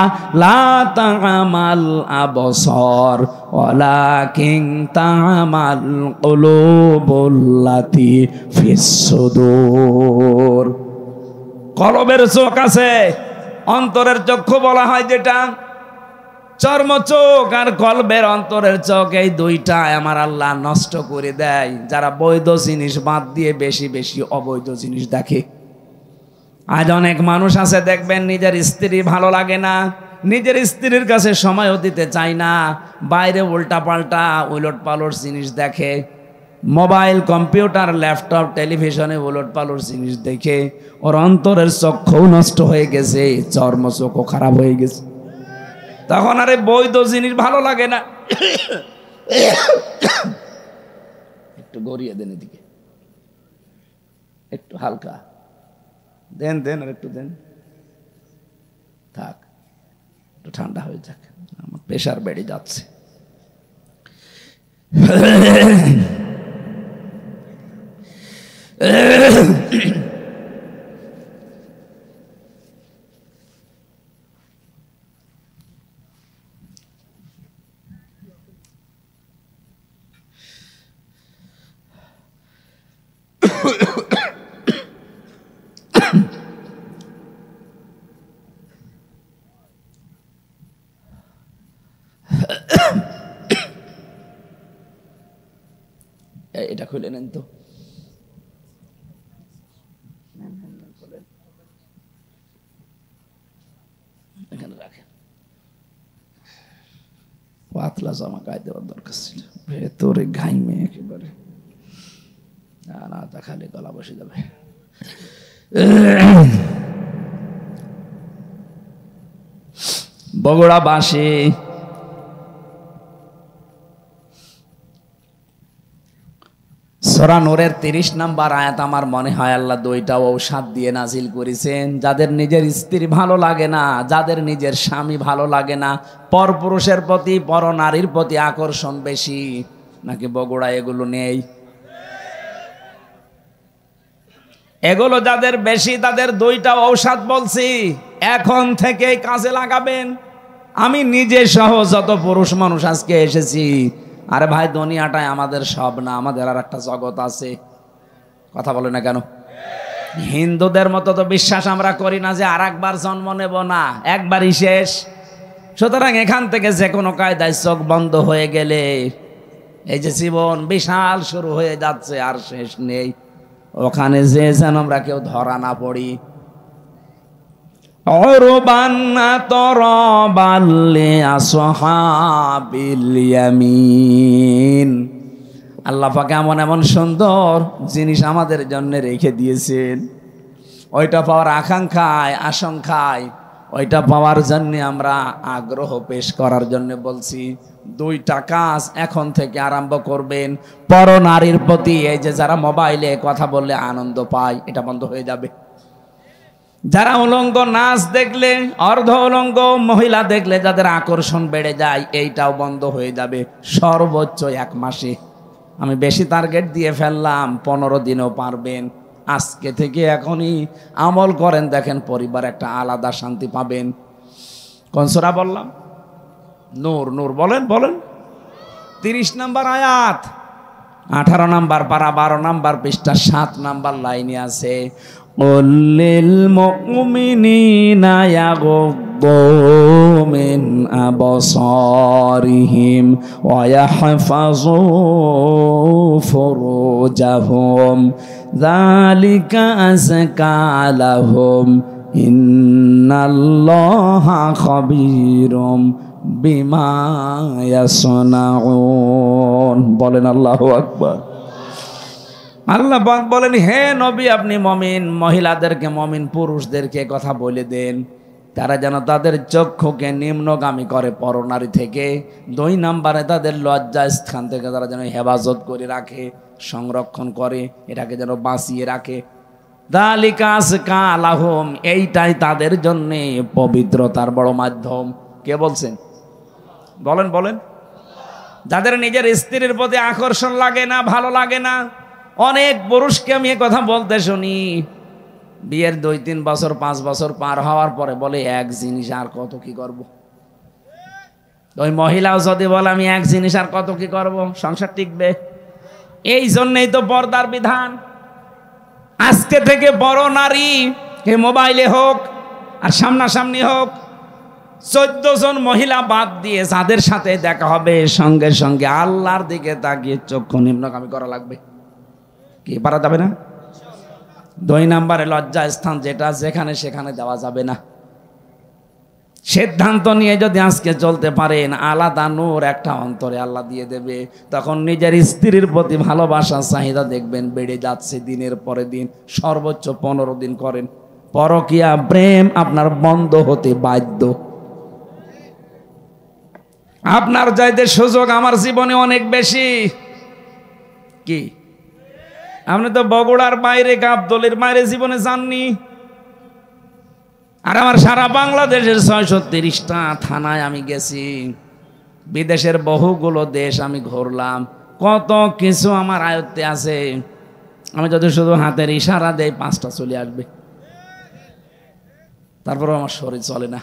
লা তা'মাল আবসার ওয়ালাকিন তা'মাল কুলুবুল্লাতী ফিস সুদূর। কলবের চোখ আছে, অন্তরের চক্ষু বলা হয় যেটা। চর্ম চোখ আর কলবের অন্তরের চোখ, এই দুইটা আমার আল্লাহ নষ্ট করে দেয় যারা বৈধ জিনিস বাদ দিয়ে বেশি বেশি অবৈধ জিনিস দেখে। আজ অনেক মানুষ আছে দেখবেন নিজের স্ত্রী ভালো লাগে না, নিজের স্ত্রীর কাছে সময়ও দিতে চায় না, বাইরে উল্টা পাল্টা উলট পালট জিনিস দেখে, মোবাইল কম্পিউটার ল্যাপটপ টেলিভিশনে উলট পালট জিনিস দেখে ওর অন্তরের চক্ষু নষ্ট হয়ে গেছে, চর্ম চক্ষু খারাপ হয়ে গেছে। তখন আরে বৈধ জিনিস ভালো লাগে না। একটু গড়িয়ে দেন এদিকে, একটু হালকা দেন দেন আর একটু দেন, থাক একটু ঠান্ডা হয়ে যাক, আমার প্রেশার বেড়ে যাচ্ছে। এটা খুলে নেন তো, এখানে রাখেন। পাতলা জামা গায়ে দেওয়ার দরকার ছিল, ভেতরে ঘাইমে একেবারে, না তা খালি গলা বসে যাবে। বগুড়া বাসে সূরা নূরের 30 নম্বর আয়াত আমার মনে হয় আল্লাহ দুইটা ঔষধ দিয়ে নাজিল করেছেন। যাদের নিজের স্ত্রী ভালো লাগে না, যাদের নিজের স্বামী ভালো লাগে না, পরপুরুষের প্রতি পর নারীর প্রতি আকর্ষণ বেশি, নাকি বগুড়া এগুলো নেই? এগুলো যাদের বেশি তাদের দুইটা ঔষধ বলছি, এখন থেকেই কাজে লাগাবেন। আমি নিজে সহ যত পুরুষ মানুষ আজকে এসেছি, আরে ভাই দুনিয়াটাই আমাদের সব না, আমাদের আর একটা জগৎ আছে। কথা বলে না কেন? হিন্দুদের মতো তো বিশ্বাস আমরা করি না যে আর একবার জন্ম নেব না, একবারই শেষ। সুতরাং এখান থেকে যে কোনো কায়দায় চোখ বন্ধ হয়ে গেলে এই যে জীবন বিশাল শুরু হয়ে যাচ্ছে, আর শেষ নেই। ওখানে যে যেন আমরা কেউ ধরা না পড়ি। আল্লাহ পাক এমন এমন সুন্দর জিনিস আমাদের জন্য রেখে দিয়েছেন, ওইটা পাওয়ার আকাঙ্ক্ষায় আশঙ্কায় ওইটা পাওয়ার জন্য আমরা আগ্রহ পেশ করার জন্য বলছি। দুইটা কাজ এখন থেকে আরম্ভ করবেন। পর নারীর প্রতি এই যে যারা মোবাইলে কথা বললে আনন্দ পায়, এটা বন্ধ হয়ে যাবে। যারা উলঙ্গ নাচ দেখলে, অর্ধ উলঙ্গ মহিলা দেখলে যাদের আকর্ষণ বেড়ে যায়, এইটাও বন্ধ হয়ে যাবে সর্বোচ্চ 1 মাসে। আমি বেশি টার্গেট দিয়ে ফেললাম, 15 দিনেও পারবেন। আজকে থেকে এখনই আমল করেন, দেখেন পরিবার একটা আলাদা শান্তি পাবেন। কোন সূরা বললাম? নূর। নূর বলেন বলেন। 30 নম্বর আয়াত, 18 নম্বর পারা, 12 নম্বর পৃষ্ঠা, 7 নম্বর লাইনে আছে, লিল মুমিনিনা ইয়াগুদ্দু মিন আবসারিহিম ওয়া ইয়াহফাযু ফুরুজাহুম যালিকা আযকা লাহুম ইন্নাল্লাহা খাবীরুম বিমা ইয়াসনাউন। বলেন আল্লাহু আকবার। আল্লাহ পাক বলেন, হে নবী আপনি মমিন মহিলাদেরকে, মমিন পুরুষদেরকে কথা বলে দেন, তারা যেন তাদের চক্ষুকে নিম্নগামী করে পরনারী থেকে। 2 নম্বরে তাদের লজ্জা স্থান থেকে তারা যেন হেফাজত করে রাখে, সংরক্ষণ করে, এটাকে যেন বাঁচিয়ে রাখে। যালিকা আযকা লাহুম, এইটাই তাদের জন্য পবিত্রতার বড় মাধ্যম। কে বলছেন? বলেন বলেন। যাদের নিজের স্ত্রীর প্রতি আকর্ষণ লাগে না, ভালো লাগে না, অনেক পুরুষকে আমি কথা বলতে শুনি, বিয়ের 2-3 বছর 5 বছর পার হওয়ার পরে বলে এক জিনিস আর কত কি করব। ওই মহিলাও যদি বলে আমি এক জিনিস আর কত কি করব, সংসার টিকবে? এই জন্যই তো পর্দার বিধান। আজকে থেকে বড় নারী, এ মোবাইলে হোক আর সামনাসামনি হোক, 14 জন মহিলা বাদ দিয়ে যাদের সাথে দেখা হবে সঙ্গে সঙ্গে আল্লাহর দিকে তাকিয়ে চক্ষু নিম্নগামী করা লাগবে। কি পারা যাবে না? 2 নম্বরে লজ্জা স্থান, যেটা যেখানে সেখানে দেওয়া যাবে না। সিদ্ধান্ত নিয়ে যদি আজকে চলতে পারেন, আলাদা নূর একটা অন্তরে আল্লাহ দিয়ে দেবে। তখন নিজের স্ত্রীর প্রতি ভালোবাসা চাহিদা দেখবেন বেড়ে যাচ্ছে দিনের পরে দিন। সর্বোচ্চ 15 দিন করেন, পরকীয়া প্রেম আপনার বন্ধ হতে বাধ্য। আপনার চাইতে সুযোগ আমার জীবনে অনেক বেশি। কি আপনি তো বগুড়ার বাইরে, গাবতলীর বাইরে জীবনে যাননি। আর আমার সারা বাংলাদেশের 630টা থানায় আমি গেছি, বিদেশের বহুগুলো দেশ আমি ঘুরলাম, কত কিছু আমার আয়ত্তে আছে। আমি যদি শুধু হাতের ইশারা দেই 5টা চলে আসবে, তারপরে আমার শরীর চলে না।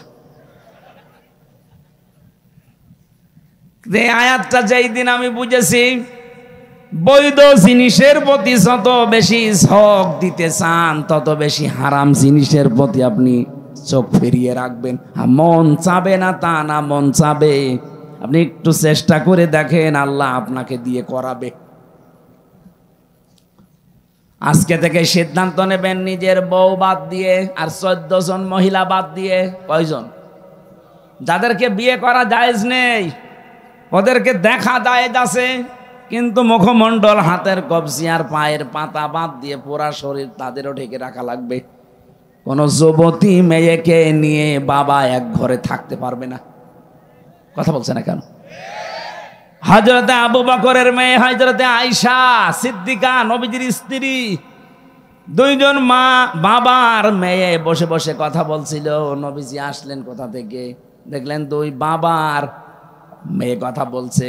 এই আয়াতটা যেই দিন আমি বুঝেছি, বৈধ জিনিসের প্রতি যত বেশি ঝোঁক দিতে চান, তত বেশি হারাম জিনিসের প্রতি আপনি চোখ ফিরিয়ে রাখবেন। মন চাবে না তা না, মন চাবে। আপনি একটু চেষ্টা করে দেখেন, আল্লাহ আপনাকে দিয়ে করাবে। আজকে থেকে সিদ্ধান্ত নেবেন, নিজের বউ বাদ দিয়ে আর 14 জন মহিলা বাদ দিয়ে। কয়জন? যাদেরকে বিয়ে করা জায়েজ নেই, ওদেরকে দেখা জায়েজ আছে, কিন্তু মুখমণ্ডল, হাতের কবজি আর পায়ের পাতা বাদ দিয়ে পুরা শরীর তাদেরও ঢেকে রাখা লাগবে। কোন যুবতী মেয়েকে নিয়ে বাবা এক ঘরে থাকতে পারবে না। কথা বলছে না কেন? হযরতে আবু বকরের মেয়ে হযরতে আয়েশা সিদ্দিকা, নবীজির স্ত্রী, 2 জন মা বাবার মেয়ে বসে বসে কথা বলছিল। নবীজি আসলেন কোথা থেকে, দেখলেন 2 বাবার মেয়ে কথা বলছে।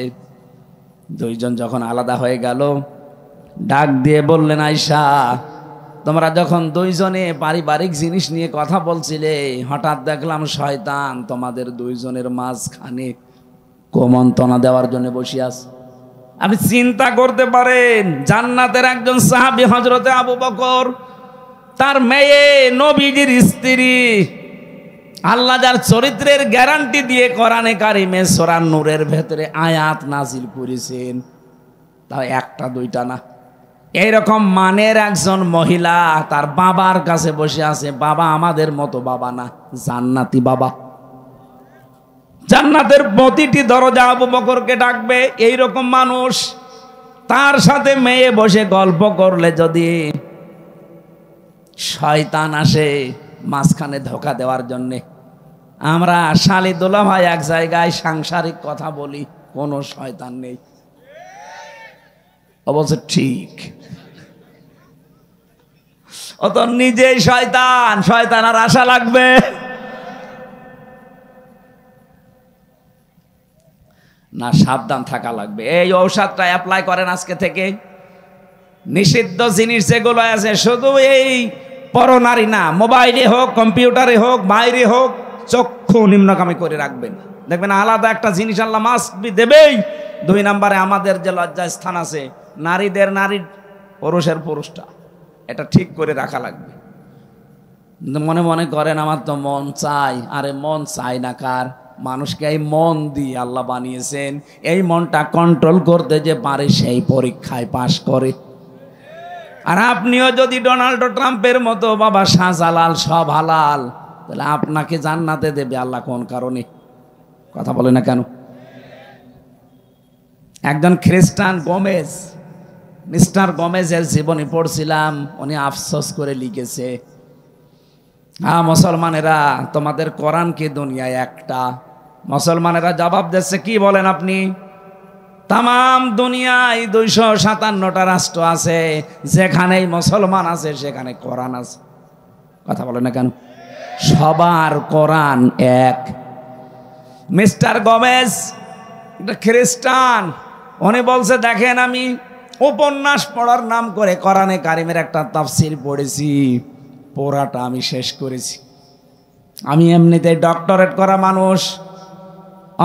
2 জন যখন আলাদা হয়ে গেল, ডাক দিয়ে বললেন, আয়েশা, তোমরা যখন 2 জনে পারিবারিক জিনিস নিয়ে কথা বলছিলে, হঠাৎ দেখলাম শয়তান তোমাদের 2 জনের মাঝখানে কুমন্ত্রণা দেওয়ার জন্য বসে আছে। আপনি চিন্তা করতে পারেন, জান্নাতের একজন সাহাবী হযরতে আবু বকর, তার মেয়ে নবীজির স্ত্রী, আল্লাহ যার চরিত্রের গ্যারান্টি দিয়ে কোরআনে কারিমে সূরা নূরের ভেতরে আয়াত নাজিল করেছেন, তাও 1টা 2টা না। এইরকম মানের একজন মহিলা তার বাবার কাছে বসে আছে। বাবা আমাদের মতো বাবা না, জান্নাতি বাবা। জান্নাতের প্রতিটি দরজা আবু বকরকে ডাকবে। এইরকম মানুষ, তার সাথে মেয়ে বসে গল্প করলে যদি শয়তান আসে মাঝখানে ধোঁকা দেওয়ার জন্যে। আমরা শালি দোলা ভাই এক জায়গায় সাংসারিক কথা বলি, কোনো শয়তান নেই। অবশ্য ঠিক, ও তো নিজেই শয়তান। শয়তান আর আশা লাগবে? না, সাবধান থাকা লাগবে। এই ঔষধটা অ্যাপ্লাই করেন আজকে থেকে। নিষিদ্ধ জিনিস যেগুলো আছে, শুধু এই পরনারী না, মোবাইলে হোক, কম্পিউটারে হোক, বাইরে হোক, চক্ষু নিম্নগামী করে রাখবেন। দেখবেন আলাদা একটা জিনিস আল্লাহ মাস্ক বি দেবেই। 2 নম্বরে আমাদের যে লজ্জা স্থান আছে, নারীদের নারীর, পুরুষের পুরুষটা, এটা ঠিক করে রাখা লাগবে। মনে মনে করেন আমার তো মন চাই। আরে মন চাই না কার? মানুষকে এই মন দিয়ে আল্লাহ বানিয়েছেন। এই মনটা কন্ট্রোল করতে যে পারে সেই পরীক্ষায় পাশ করে। আর আপনিও যদি ডোনাল্ড ট্রাম্পের মতো বাবা শাহজালাল সব হালাল, তাহলে আপনাকে জান্নাতে দেবে আল্লাহ কোন কারণে? কথা বলে না কেন? একজন খ্রিস্টান গোমেজ, মিস্টার গোমেজের জীবনী পড়ছিলাম, উনি আফসোস করে লিখেছে, হ্যাঁ মুসলমানেরা, তোমাদের কোরআন কি দুনিয়ায় একটা? মুসলমানেরা জবাব দিচ্ছে, কি বলেন আপনি? তাম দুনিয়ায় 257টা রাষ্ট্র আছে, যেখানেই মুসলমান আছে সেখানে কোরআন আছে। কথা বলে না কেন? সবার কোরআন এক। মিস্টার গোমেজ একটা খ্রিস্টান, উনি বলছে, দেখেন আমি উপন্যাস পড়ার নাম করে কোরআনে কারিমের একটা তাফসীর পড়েছি, পড়াটা আমি শেষ করেছি। আমি এমনিতে ডক্টরেট করা মানুষ,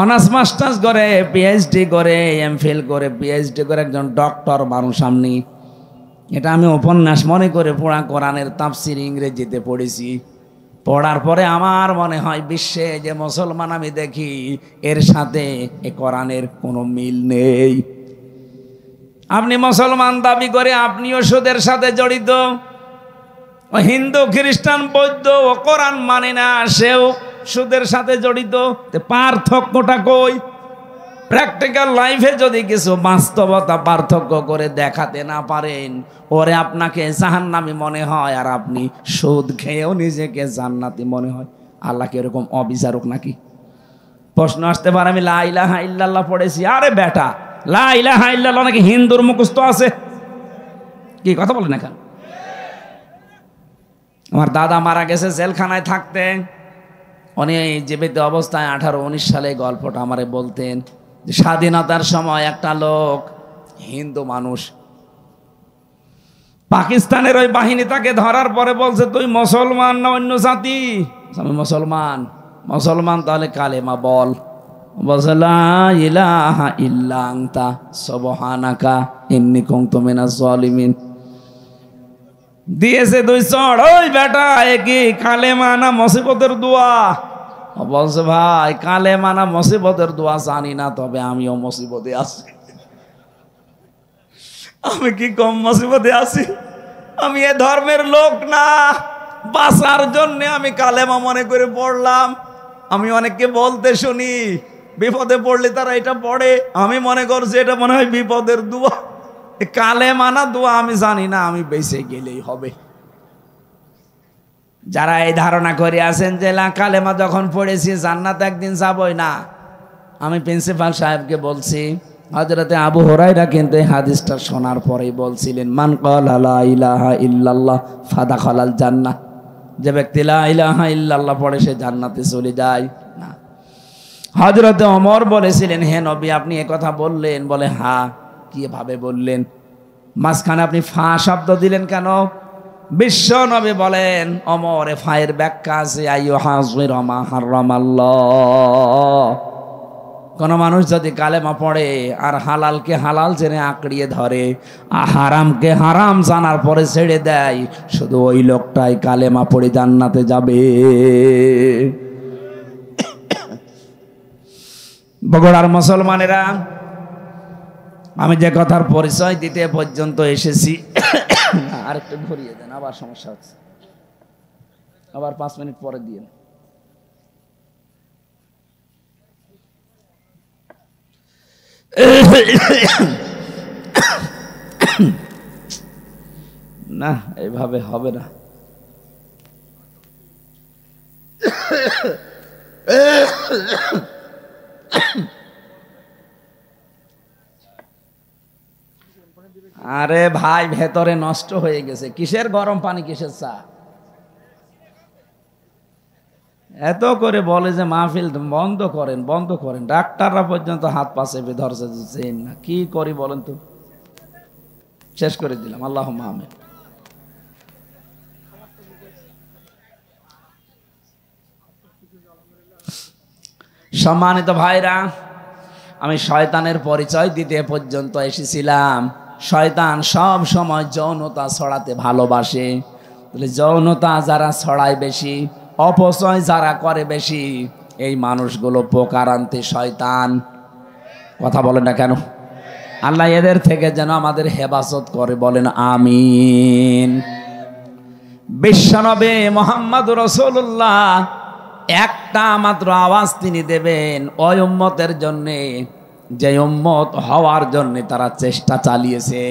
অনার্স মাস্টার্স করে, পিএইচডি করে, এমফিল করে, পিএইচডি করে একজন ডক্টর মানুষ আমি। এটা আমি উপন্যাস মনে করে পড়া কোরআনের তাফসীর ইংরেজিতে পড়েছি। পড়ার পরে আমার মনে হয় বিশ্বে যে মুসলমান আমি দেখি এর সাথে এ কোরআনের কোনো মিল নেই। আপনি মুসলমান দাবি করে আপনিও সুদের সাথে জড়িত, ও হিন্দু খ্রিস্টান বৌদ্ধ ও কোরআন মানে না, সেও সুদের সাথে জড়িত। পার্থক্যটা কই? প্র্যাকটিক্যাল লাইফে যদি কিছু বাস্তবতা পার্থক্য করে দেখাতে না পারেন, ওরে আপনাকে জাহান্নামী মনে হয় আর আপনি সুদ খেয়েও নিজেকে জান্নাতি মনে হয়। আল্লাহ কি এরকম অবিচারক নাকি? প্রশ্ন আসতে পারে, আমি লা ইলাহা ইল্লাল্লাহ পড়েছি। আরে বেটা, লা ইলাহা ইল্লাল্লাহ নাকি হিন্দুর মুখস্থ আছে? কি কথা বলেন না কেন? আমার দাদা মারা গেছে জেলখানায় থাকতে, উনি জীবিত অবস্থায় 18-19 সালে গল্পটা আমারে বলতেন যে স্বাধীনতার সময় একটা লোক, হিন্দু মানুষ, পাকিস্তানের ওই বাহিনী তাকে ধরার পরে বলছে, তুই মুসলমান না অন্য জাতি? আমি মুসলমান। মুসলমান, তাহলে কালেমা বল। বলছে লা ইলাহা ইল্লা আনতা সুবহানাকা ইন্নী কুনতু মিনাজ জালিমিন। দিয়েছে 2 চড়। ওই বেটা, এ কি কালেমা না মুসিবতের দোয়া? বলছে ভাই, কালেমা না মুসিবতের দোয়া জানি না, তবে আমিও মুসিবতে আছি। আমি কি কম মুসিবতে আছি? আমি এ ধর্মের লোক না, বাঁচার জন্য আমি কালেমা মনে করে পড়লাম। আমি অনেককে বলতে শুনি বিপদে পড়লে তারা এটা পড়ে, আমি মনে করছি এটা মনে হয় বিপদের দোয়া। কালেমা না দোয়া আমি জানি না, আমি বেঁচে গেলেই হবে। যারা এই ধারণা করে আছেন যে কালেমা যখন পড়েছি জান্নাত একদিন যাবই না, আমি প্রিন্সিপাল সাহেবকে বলছি, হযরতে আবু হুরায়রা কিন্তু এই হাদিসটা শোনার পরেই বলছিলেন, মান ক্বালা লা ইলাহা ইল্লাল্লাহ ফাদাখালাল জান্নাহ। যে ব্যক্তি লা ইলাহা ইল্লাল্লাহ পড়ে সে জান্নাতে চলে যায় না। হযরতে ওমর বলেছিলেন, হে নবী আপনি এ কথা বললেন? বলে হ্যাঁ। কিভাবে বললেন? মাঝখানে আপনি ফা শব্দ দিলেন কেন? বিশ্ব নবী বলেন, ওমর এ ফায়ের ব্যাখ্যা আছে, আইয়ুহাযির মা হারামাল্লাহ। কোন মানুষ যদি কালেমা পড়ে আর হালালকে হালাল জেনে আঁকড়িয়ে ধরে, হারামকে হারাম জানার পরে ছেড়ে দেয়, শুধু ওই লোকটাই কালেমা পড়ে জান্নাতে যাবে। বগুড়ার মুসলমানেরা, আমি যে কথার পরিচয় দিতে পর্যন্ত এসেছি, আরেকটু ঘুরিয়ে দেন, আবার সমস্যা হচ্ছে, আবার 5 মিনিট পরে দিয়ে না, এইভাবে হবে না। আরে ভাই, ভেতরে নষ্ট হয়ে গেছে। কিসের গরম পানি, কিসের চা? এত করে বলে যে মাহফিল বন্ধ করেন, বন্ধ করেন, ডাক্তাররা পর্যন্ত হাত পা চেপে ধরছে, না কি করি বলেন তো? শেষ করে দিলাম। আল্লাহুম্মা আমিন। সম্মানিত ভাইরা, আমি শয়তানের পরিচয় দিতে পর্যন্ত এসেছিলাম। শয়তান সব সময় যৌনতা ছড়াতে ভালোবাসে। যৌনতা যারা ছড়ায় বেশি, অপচয় যারা করে বেশি, এই মানুষগুলো প্রকারান্তে শয়তান। কথা বলেন না কেন? আল্লাহ এদের থেকে যেন আমাদের হেফাজত করে, বলেন আমিন। বিশ্বনবী মুহাম্মদুর রাসূলুল্লাহ একটা মাত্র আওয়াজ তিনি দেবেন ওই উম্মতের জন্যে, যে উম্মত হওয়ার জন্য তারা চেষ্টা চালিয়েছে।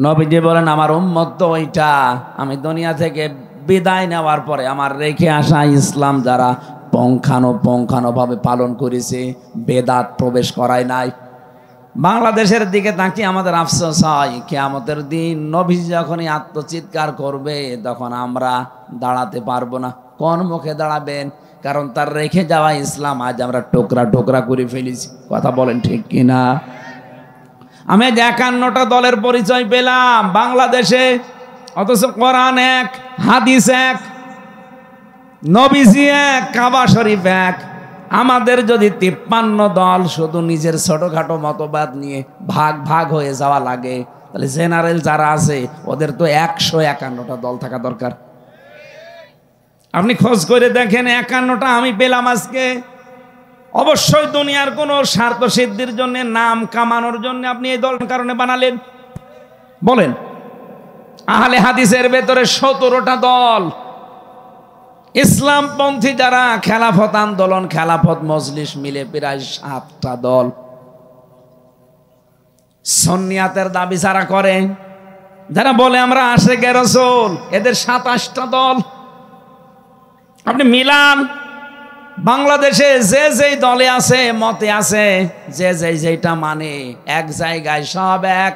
নবীজি বলেন, আমার উম্মত তো ওইটা, আমি দুনিয়া থেকে বিদায় নেওয়ার পরে আমার রেখে আসা ইসলাম যারা পঙ্খানুপুঙ্খানুভাবে পালন করেছে, বেদাত প্রবেশ করায় নাই। বাংলাদেশের দিকে তাকিয়ে আমাদের আফসোস হয়, কিয়ামতের দিন নবী যখনই আত্মচিৎকার করবে তখন আমরা দাঁড়াতে পারবো না। কোন মুখে দাঁড়াবেন? কারণ তার রেখে যাওয়া ইসলাম আজ আমরা টোকরা টোকরা করে ফেলেছি। কথা বলেন ঠিক কিনা? আমি 51টা দলের পরিচয় পেলাম বাংলাদেশে, অথচ কোরআন এক, হাদিস এক, নবীজি এক, কাবা শরীফ এক। আমাদের যদি 53 দল শুধু নিজের ছোটখাটো মতবাদ নিয়ে ভাগ ভাগ হয়ে যাওয়া লাগে, তাহলে জেনারেল যারা আছে ওদের তো 151টা দল থাকা দরকার। আপনি খোঁজ করে দেখেন 51টা আমি পেলাম আজকে। অবশ্যই দুনিয়ার কোনো স্বার্থ সিদ্ধির জন্য, নাম কামানোর জন্য আপনি এই দল কারণে বানালেন? বলেন। আহলে হাদিসের ভেতরে 17টা দল, ইসলামপন্থী যারা খেলাফত আন্দোলন, খেলাফত মজলিস মিলে প্রায় 7টা দল। সুন্নিয়াতের দাবি যারা করে, যারা বলে আমরা আশিকে রাসূল, এদের 27টা দল। আপনি মিলান, বাংলাদেশে যে যেই দলে আছে, মতে আছে, যে যেইটা মানে, এক জায়গায় সব এক।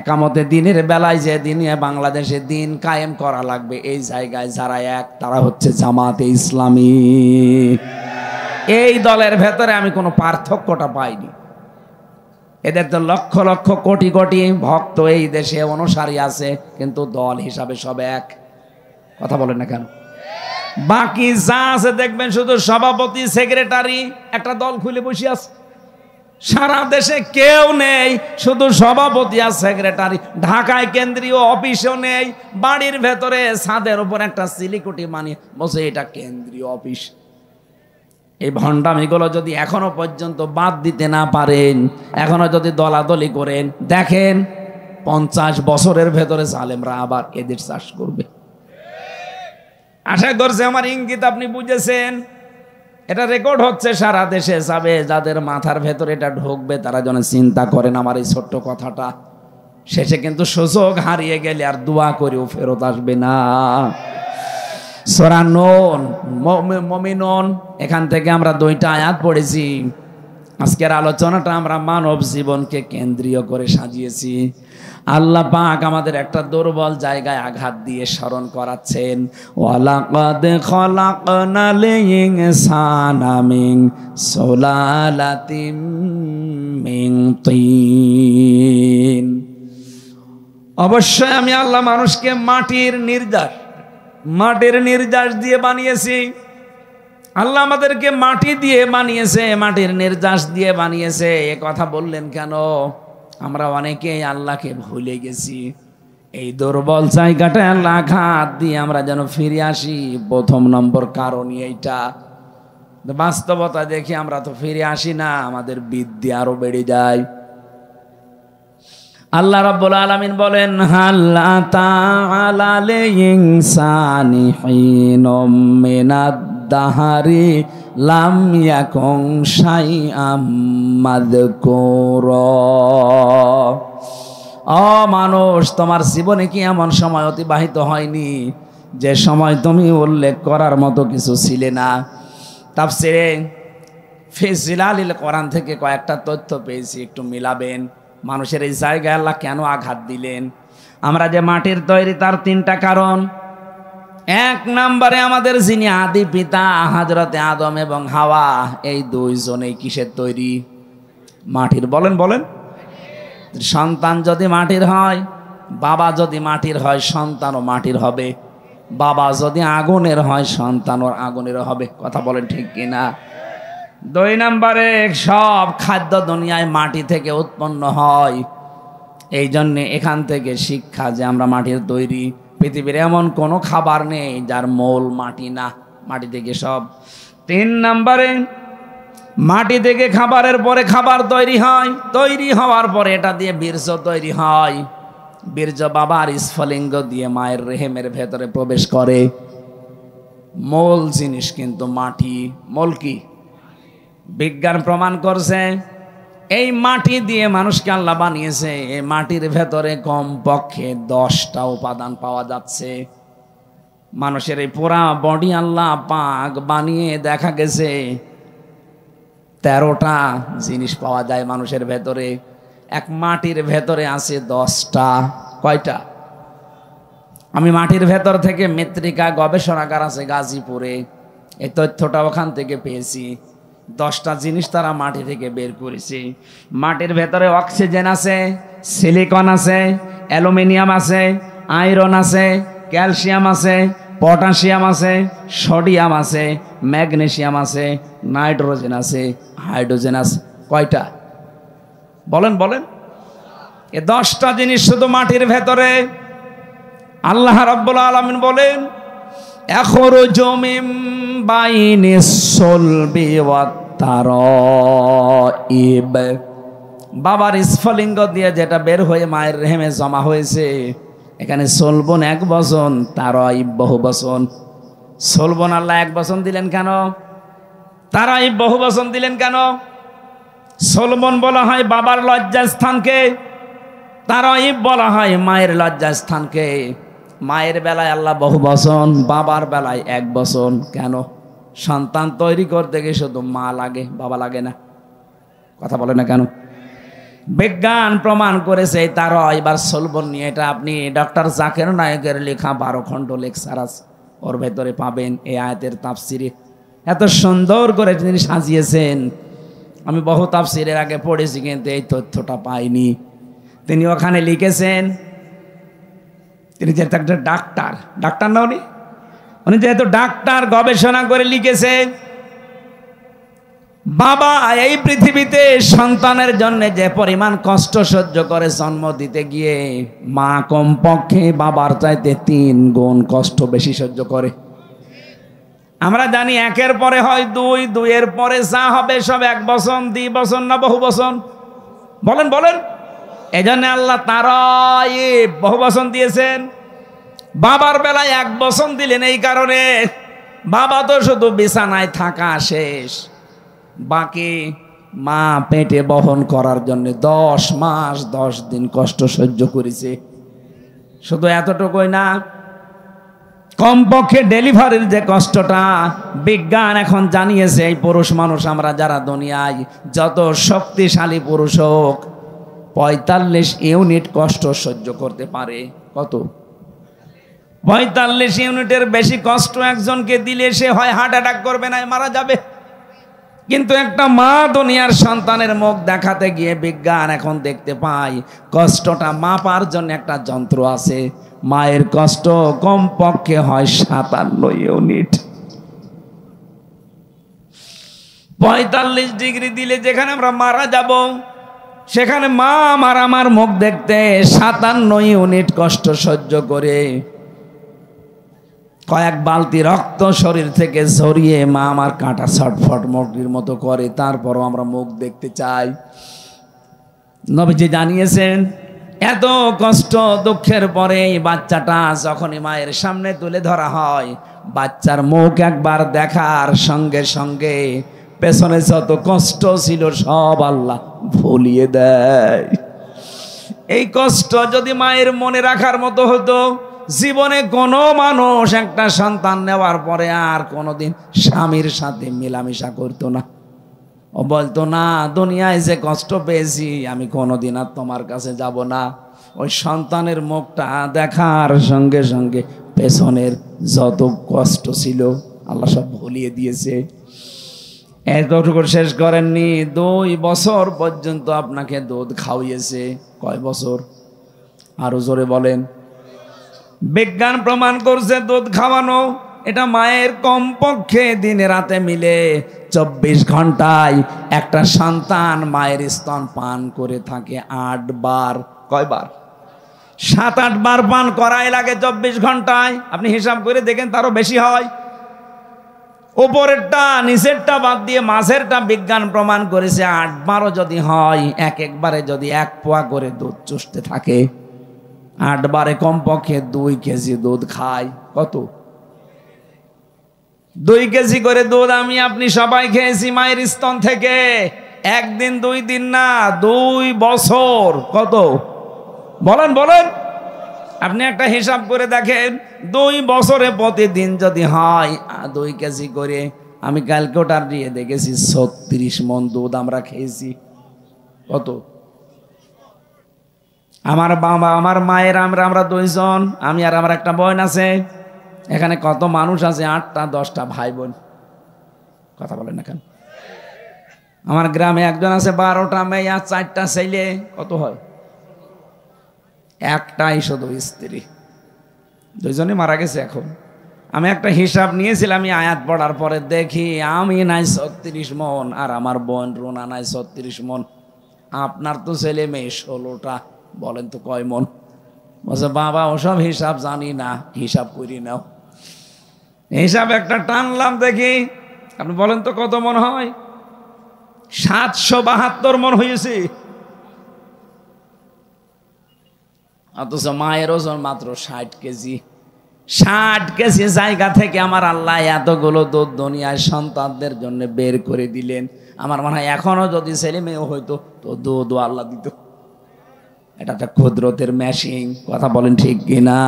একামতে দিনের বেলায় যে দিনে বাংলাদেশে দিন কায়েম করা লাগবে, এই জায়গায় যারা এক, তারা হচ্ছে জামাতে ইসলামী। এই দলের ভেতরে আমি কোনো পার্থক্যটা পাইনি। এদের তো লক্ষ লক্ষ কোটি কোটি ভক্ত এই দেশে, অনুসারী আছে, কিন্তু দল হিসাবে সব এক। কথা বলেন না কেন? বাকি যা আছে দেখবেন শুধু সভাপতি, সেক্রেটারি, একটা দল খুলে বসে আছে। সারা দেশে কেউ নেই, শুধু সভাপতি আর সেক্রেটারি। ঢাকায় কেন্দ্রীয় অফিসও নেই, বাড়ির ভেতরে ছাদের উপর একটা সিলিকুটি মানিয়ে বসে, এটা কেন্দ্রীয় অফিস। এই ভণ্ডামিগুলো যদি এখনো পর্যন্ত বাদ দিতে না পারেন, এখনো যদি দলাদলি করেন, দেখেন 50 বছরের ভেতরে জালেমরা আবার এদের চাষ করবে। আশা করছি আমার ইঙ্গিত আপনি বুঝেছেন। এটা রেকর্ড হচ্ছে, সারা দেশে যাবে। যাদের মাথার ভেতরে এটা ঢুকবে তারা যেন চিন্তা করেন আমার এই ছোট্ট কথাটা। শেষে কিন্তু সুযোগ হারিয়ে গেলে আর দোয়া করেও ফেরত আসবে না। সূরা নূন, মুমিনুন, এখান থেকে আমরা 2টা আয়াত পড়েছি। আজকের আলোচনাটা আমরা মানব জীবনকে কেন্দ্রীয় করে সাজিয়েছি। আল্লাহ পাক আমাদের একটা দুর্বল জায়গায় আঘাত দিয়ে স্মরণ করাচ্ছেন, ওয়ালাকাদ খলাকনাল ইনসানা মিন সুলালাতিম মিন তিন। অবশ্যই আমি আল্লাহ মানুষকে মাটির নির্যাস দিয়ে বানিয়েছি। আল্লাহ আমাদেরকে মাটি দিয়ে বানিয়েছে, মাটির নির্যাস দিয়ে বানিয়েছে। এ কথা বললেন কেন? আমরা অনেকেই আল্লাহকে ভুলে গেছি। এই দুর্বল জায়গাটা আল্লাহ আঘাত দিয়ে আমরা যেন ফিরে আসি, প্রথম নম্বর কারণই এইটা। বাস্তবতা দেখি আমরা তো ফিরে আসি না, আমাদের বিদ্যা আরো বেড়ে যায়। আল্লাহ রাব্বুল আলামিন বলেন, হাল আতা আলাল ইনসানি হিনুম মিনাদ দাহারি লাম ইয়াকুন শাইআম মাযকুরা। ও মানুষ, তোমার জীবনে কি এমন সময় অতিবাহিত হয়নি যে সময় তুমি উল্লেখ করার মতো কিছু ছিলে না? তাফসিরে ফি জিলালিল কোরআন থেকে কয়েকটা তথ্য পেয়েছি, একটু মিলাবেন। মানুষের এই জায়গায় আল্লাহ কেন আঘাত দিলেন? আমরা যে মাটির তৈরি, তার 3টা কারণ। 1 নম্বরে আমাদের যিনি আদি পিতা হযরতে আদম এবং হাওয়া, এই 2 জনেই কিসের তৈরি? মাটির। বলেন বলেন। সন্তান যদি মাটির হয়, বাবা যদি মাটির হয়, সন্তানও মাটির হবে। বাবা যদি আগুনের হয়, সন্তানও আগুনের হবে। কথা বলেন ঠিক কিনা? 2 নম্বরে সব খাদ্য দুনিয়ায় মাটি থেকে উৎপন্ন হয়। এই জন্যে এখান থেকে শিক্ষা যে আমরা মাটির তৈরি। পৃথিবীর এমন কোনো খাবার নেই যার মূল মাটি না, মাটি থেকে সব। 3 নম্বরে মাটি থেকে খাবারের পরে খাবার তৈরি হয়, তৈরি হওয়ার পরে এটা দিয়ে বীর্য তৈরি হয়। বীর্য বাবার স্ফলিঙ্গ দিয়ে মায়ের রেহেমের ভেতরে প্রবেশ করে। মূল জিনিস কিন্তু মাটি। মূল কি? বিজ্ঞান প্রমাণ করছে এই মাটি দিয়ে মানুষকে আল্লাহ বানিয়েছে। এই মাটির ভেতরে কমপক্ষে 10টা উপাদান পাওয়া যাচ্ছে। মানুষের এই পুরা বডি আল্লাহ পাক বানিয়ে দেখা গেছে 13টা জিনিস পাওয়া যায় মানুষের ভেতরে। এক মাটির ভেতরে আছে 10টা। কয়টা? আমি মাটির ভেতর থেকে মৃত্তিকা গবেষণাগার আছে গাজীপুরে, এই তথ্যটা ওখান থেকে পেয়েছি। 10টা জিনিস তারা মাটি থেকে বের করেছে। মাটির ভেতরে অক্সিজেন আছে, সিলিকন আছে, অ্যালুমিনিয়াম আছে, আয়রন আছে, ক্যালসিয়াম আছে, পটাশিয়াম আছে, সোডিয়াম আছে, ম্যাগনেসিয়াম আছে, নাইট্রোজেন আছে, হাইড্রোজেন আছে। কয়টা? বলেন বলেন। এই 10টা জিনিস শুধু মাটির ভেতরে। আল্লাহ রাব্বুল আলামিন বলেন, ইয়াখরুজু মিন বাইনিস সুলবি ওয়াত তারাইব, বাবার স্ফলিঙ্গ দিয়ে যেটা বের হয়ে মায়ের রেহেমে জমা হয়েছে, এখানে সলবন এক বচন, তারাইব বহু বচন। সলবন আল্লাহ এক বচন দিলেন কেন? তারাইব বহু বচন দিলেন কেন? সলবন বলা হয় বাবার লজ্জাস্থানকে, তারাইব বলা হয় মায়ের লজ্জাস্থানকে। মায়ের বেলায় আল্লাহ বহু বচন, বাবার বেলায় এক বচন। কেন? সন্তান তৈরি করতে গিয়ে শুধু মা লাগে, বাবা লাগে না। কথা বলে না কেন? বিজ্ঞান প্রমাণ করেছে তারা এবার সলবন নিয়ে। এটা আপনি ডক্টর জাকির নায়েকের লেখা 12 খণ্ড লেকচার আছে, ওর ভেতরে পাবেন। এই আয়াতের তাফসিরে এত সুন্দর করে তিনি সাজিয়েছেন। আমি বহু তাফসিরের আগে পড়েছি কিন্তু এই তথ্যটা পাইনি। তিনি ওখানে লিখেছেন, তিনি যেহেতু একটা ডাক্তার না, উনি যেহেতু ডাক্তার, গবেষণা করে লিখেছে বাবা এই পৃথিবীতে সন্তানের জন্য যে পরিমাণ কষ্ট সহ্য করে জন্ম দিতে গিয়ে, মা কমপক্ষে বাবার চাইতে 3 গুণ কষ্ট বেশি সহ্য করে। আমরা জানি একের পরে হয় 2, 2-এর পরে যা হবে সব 1 বচন, 2 বচন না বহু বচন? বলেন বলেন। এই জন্য আল্লাহ তারাইব বহু বচন দিয়েছেন। বাবার বেলায় 1 বচন দিলেন এই কারণে, বাবা তো শুধু বিছানায় থাকা শেষ, বাকি মা পেটে বহন করার জন্য 10 মাস 10 দিন কষ্ট সহ্য করেছে। শুধু এতটুকুই না, কমপক্ষে ডেলিভারির যে কষ্টটা বিজ্ঞান এখন জানিয়েছে, এই পুরুষ মানুষ আমরা যারা দুনিয়ায় যত শক্তিশালী পুরুষ হোক 45 ইউনিট কষ্ট সহ্য করতে পারে। কত? 45 ইউনিটের বেশি কষ্ট একজনকে দিলে সে হয় হার্ট অ্যাটাক করবে, না মারা যাবে। কিন্তু একটা মা দুনিয়ার সন্তানের মুখ দেখাতে গিয়ে বিজ্ঞান এখন দেখতে পায় কষ্টটা মাপার জন্য একটা যন্ত্র আছে। মায়ের কষ্ট কমপক্ষে হয় 57 ইউনিট। 45 ডিগ্রি দিলে যেখানে আমরা মারা যাব, সেখানে মা আমার মুখ দেখতে 57 ইউনিট কষ্ট সহ্য করে কয়েক বালতি রক্ত শরীর থেকে ঝরিয়ে মা আমার কাঁটা ছটফট মুরগির মতো করে, তারপরও আমরা মুখ দেখতে চাই। নবীজি জানিয়েছেন এত কষ্ট দুঃখের পরে এই বাচ্চাটা যখনই মায়ের সামনে তুলে ধরা হয়, বাচ্চার মুখ একবার দেখার সঙ্গে সঙ্গে পেছনে যত কষ্ট ছিল সব আল্লাহ ভুলিয়ে দেয়। এই কষ্ট যদি মায়ের মনে রাখার মতো হতো, জীবনে কোনো মানুষ একটা সন্তান নেওয়ার পরে আর কোনোদিন স্বামীর সাথে মেলামেশা করতো না। ও বলতো না, দুনিয়ায় যে কষ্ট পেয়েছি আমি কোনোদিন আর তোমার কাছে যাব না। ওই সন্তানের মুখটা দেখার সঙ্গে সঙ্গে পেছনের যত কষ্ট ছিল আল্লাহ সব ভুলিয়ে দিয়েছে। এতটুকু শেষ করেননি, 2 বছর পর্যন্ত আপনাকে দুধ খাওয়িয়েছে। কয় বছর? আরো জোরে বলেন। বিজ্ঞান প্রমাণ করছে দুধ খাওয়ানো এটা মায়ের কমপক্ষে দিনে রাতে মিলে 24 ঘন্টায় একটা সন্তান মায়ের স্তন পান করে থাকে 8 বার। কয়বার? 7-8 বার পান করাই লাগে 24 ঘন্টায়। আপনি হিসাব করে দেখেন, তারও বেশি হয়। উপরেরটা নিচেরটা বাদ দিয়ে মাঝেরটা বিজ্ঞান প্রমাণ করেছে 8 বারও যদি হয়, একবারে যদি 1 পোয়া করে দুধ চুষতে থাকে, 8 বারে কমপক্ষে 2 কেজি দুধ খায়। কত? 2 কেজি করে দুধ আমি আপনি সবাই খেয়েছি মায়ের স্তন থেকে। 1 দিন 2 দিন না, 2 বছর। কত? বলেন বলেন। আপনি একটা হিসাব করে দেখেন, 2 বছরে প্রতিদিন যদি হয় 2 কেজি করে, আমি ক্যালকুলেটর দিয়ে দেখেছি 36 মণ দুধ আমরা খেয়েছি। কত? আমার বাবা আমার মায়ের আমরা 2 জন, আমি আর আমার একটা বোন আছে। এখানে কত মানুষ আছে? 8টা 10টা ভাই বোন। কথা বলেন না কেন? আমার গ্রামে একজন আছে 12টা মেয়ে আর 4টা ছেলে। কত হয়? একটাই শুধু স্ত্রী, 2 জনই মারা গেছে। এখন আমি একটা হিসাব নিয়েছিলাম, আমি আয়াত পড়ার পরে দেখি আমি নাই 36 মণ আর আমার বোন রুনা নাই 36 মণ। আপনার তো ছেলে মেয়ে 16টা, বলেন তো কয় মণ? বলছে বাবা ওসব হিসাব জানি না, হিসাব করি নাও। হিসাব একটা টানলাম দেখি, আপনি বলেন তো কত মন হয়? 772 মন হয়েছে। অথচ মায়ের ওজন মাত্র 60 কেজি। 60 কেজি জায়গা থেকে আমার আল্লাহ এতগুলো দুধ দুনিয়ায় সন্তানদের জন্য বের করে দিলেন। আমার মনে হয় এখনো যদি ছেলে মেয়ে হইতো তো দুধ আল্লাহ দিত। এটা একটা কুদরতের মেশিন। কথা বলেন ঠিক কিনা?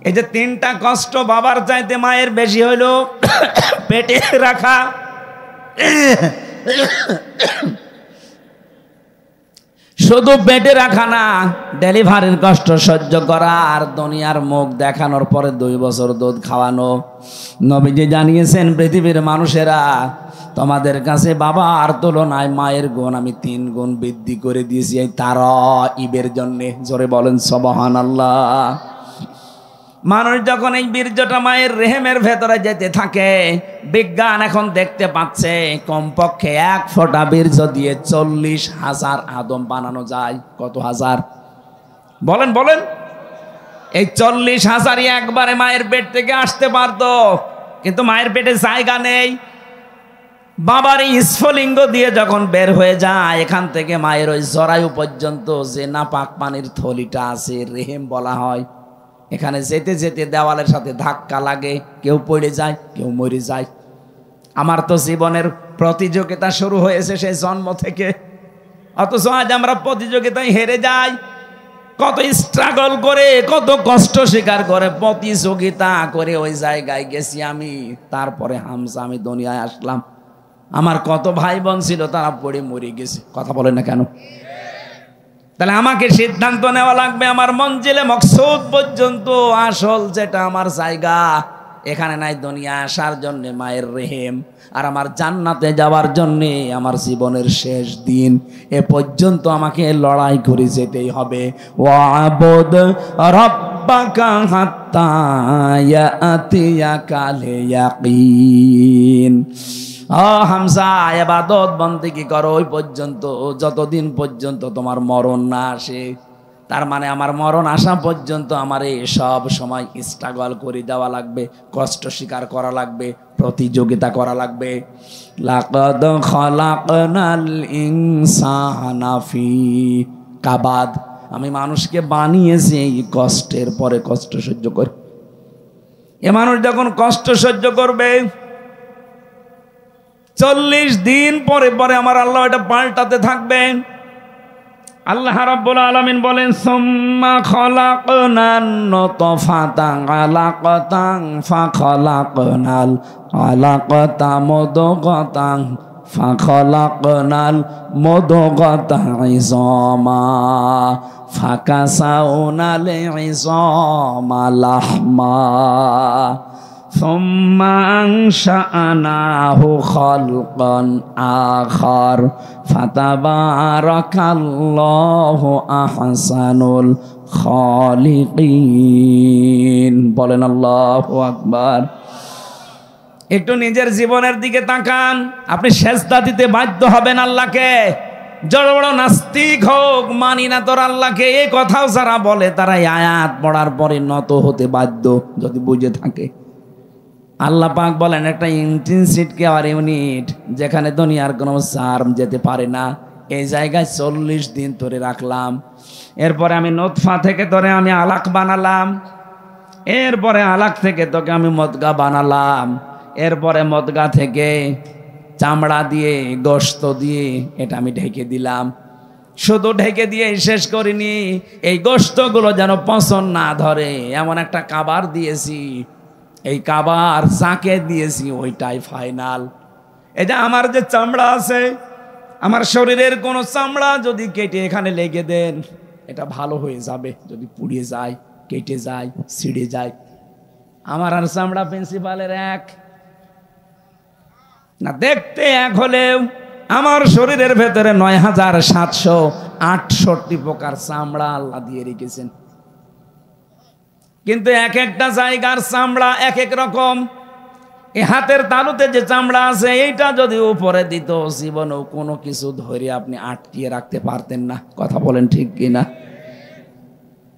এই যে 3টা কষ্ট বাবার চাইতে মায়ের বেশি হইল, পেটে রাখা, শুধু পেটে রাখা না, ডেলিভারির কষ্ট সহ্য করা, আর দুনিয়ার মুখ দেখানোর পরে 2 বছর দুধ খাওয়ানো। নবীজি জানিয়েছেন, পৃথিবীর মানুষেরা তোমাদের কাছে বাবার তুলনায় মায়ের গুণ আমি 3 গুণ বৃদ্ধি করে দিয়েছি এই তারাইবের জন্যে। জোরে বলেন সুবহানাল্লাহ। মানুষ যখন এই বীর্যটা মায়ের রেহেমের ভেতরে যেতে থাকে, বিজ্ঞান এখন দেখতে পাচ্ছে কমপক্ষে 1 ফোঁটা বীর্য দিয়ে 40,000 আদম বানানো যায়। কত হাজার? বলেন বলেন। এই 40,000ই একবারে মায়ের পেট থেকে আসতে পারতো, কিন্তু মায়ের পেটে জায়গা নেই। বাবার এই স্ফলিঙ্গ দিয়ে যখন বের হয়ে যায়, এখান থেকে মায়ের ওই জরায়ু পর্যন্ত যে নাপাক পানির থলিটা আছে, রেহেম বলা হয়, এখানে যেতে যেতে দেওয়ালের সাথে ধাক্কা লাগে, কেউ পড়ে যায়, কেউ মরে যায়। আমার তো জীবনের প্রতিযোগিতা শুরু হয়েছে সেই জন্ম থেকে, অথচ আজ আমরা প্রতিযোগিতায় হেরে যাই। কত স্ট্রাগল করে, কত কষ্ট স্বীকার করে, প্রতিযোগিতা করে ওই জায়গায় গেছি আমি। তারপরে হামজা আমি দুনিয়ায় আসলাম। আমার কত ভাই বোন ছিল, তারা পড়ে মরে গেছে। কথা বলেন না কেন? তাহলে আমাকে সিদ্ধান্ত নেওয়া লাগবে আমার মঞ্জিলে মকসুদ পর্যন্ত, আসল যেটা আমার জায়গা, এখানে নাই দুনিয়া আসার জন্য মায়ের রেহেম, আর আমার জান্নাতে যাওয়ার জন্যে আমার জীবনের শেষ দিন এ পর্যন্ত আমাকে লড়াই করে যেতেই হবে। ওয়াবুদ রাব্বাকা হাত্তা ইয়াতিয়াকাল ইয়াকিন। হামজা, ইবাদত বন্দেগী করো ওই পর্যন্ত, যতদিন পর্যন্ত তোমার মরণ না আসে। তার মানে আমার মরণ আসা পর্যন্ত আমার এই সব সময় স্ট্রাগল করে যাওয়া লাগবে, কষ্ট স্বীকার করা লাগবে, প্রতিযোগিতা করা লাগবে। লাকাদ খালাকনাল ইনসানা ফি কাবাদ। আমি মানুষকে বানিয়েছি এই কষ্টের পরে কষ্ট সহ্য করে। এ মানুষ যখন কষ্ট সহ্য করবে, 40 দিন পরে পরে আমার আল্লাহ এটা পাল্টাতে থাকবেন। আল্লাহ রাব্বুল আলামিন বলেন, সুম্মা খালাকনান নুতফাতা আলাকাতান ফাখালাকনাল আলাকাতা মুদগাতান ফাখালাকনাল মুদগাতা ইযামা ফাকাসাউনাল ইযামা লাহমা সুম্মা আনশাআনাহু খালকান আখার ফাতাবারাকাল্লাহু আহসানুল খালিকিন। বলেন আল্লাহু আকবার। একটু নিজের জীবনের দিকে তাকান, আপনি সেজদা দিতে বাধ্য হবেন আল্লাহকে। বড় বড় নাস্তিক হোক, মানি না তোর আল্লাহকে, এই কথাও যারা বলে তারা আয়াত পড়ার পরে নত হতে বাধ্য, যদি বুঝে থাকে। আল্লাহ পাক বলেন, একটা ইন্টেনসিভ কেয়ার ইউনিট যেখানে দুনিয়ার কোনো সার্ম যেতে পারে না, এই জায়গায় 40 দিন ধরে রাখলাম। এরপরে আমি নোতফা থেকে তোরে আমি আলাক বানালাম, এরপরে আলাক থেকে তোকে আমি মদগা বানালাম, এরপরে মদগা থেকে চামড়া দিয়ে গোশত দিয়ে এটা আমি ঢেকে দিলাম। শুধু ঢেকে দিয়ে শেষ করিনি, এই গোশতগুলো যেন পচন না ধরে এমন একটা কাবার দিয়েছি। এই কাবার যাকে দিয়েছি ওইটাই ফাইনাল। এটা আমার যে চামড়া আছে, আমার শরীরের কোনো চামড়া যদি কেটে এখানে লেগে দেন, এটা ভালো হয়ে যাবে। যদি পুড়িয়ে যায়, কেটে যায়, ছিঁড়ে যায়, আমার আর চামড়া প্রিন্সিপালের এক না। দেখতে এক হলেও আমার শরীরের ভেতরে ৯,৭৬৮ প্রকার চামড়া আল্লাহ দিয়ে রেখেছেন। কিন্তু এক একটা জায়গার চামড়া এক এক রকম। এই হাতের তালুতে যে চামড়া আছে, এইটা যদি উপরে দিত, জীবনেও কোনো কিছু ধরে আপনি আটকিয়ে রাখতে পারতেন না। কথা বলেন ঠিক কিনা?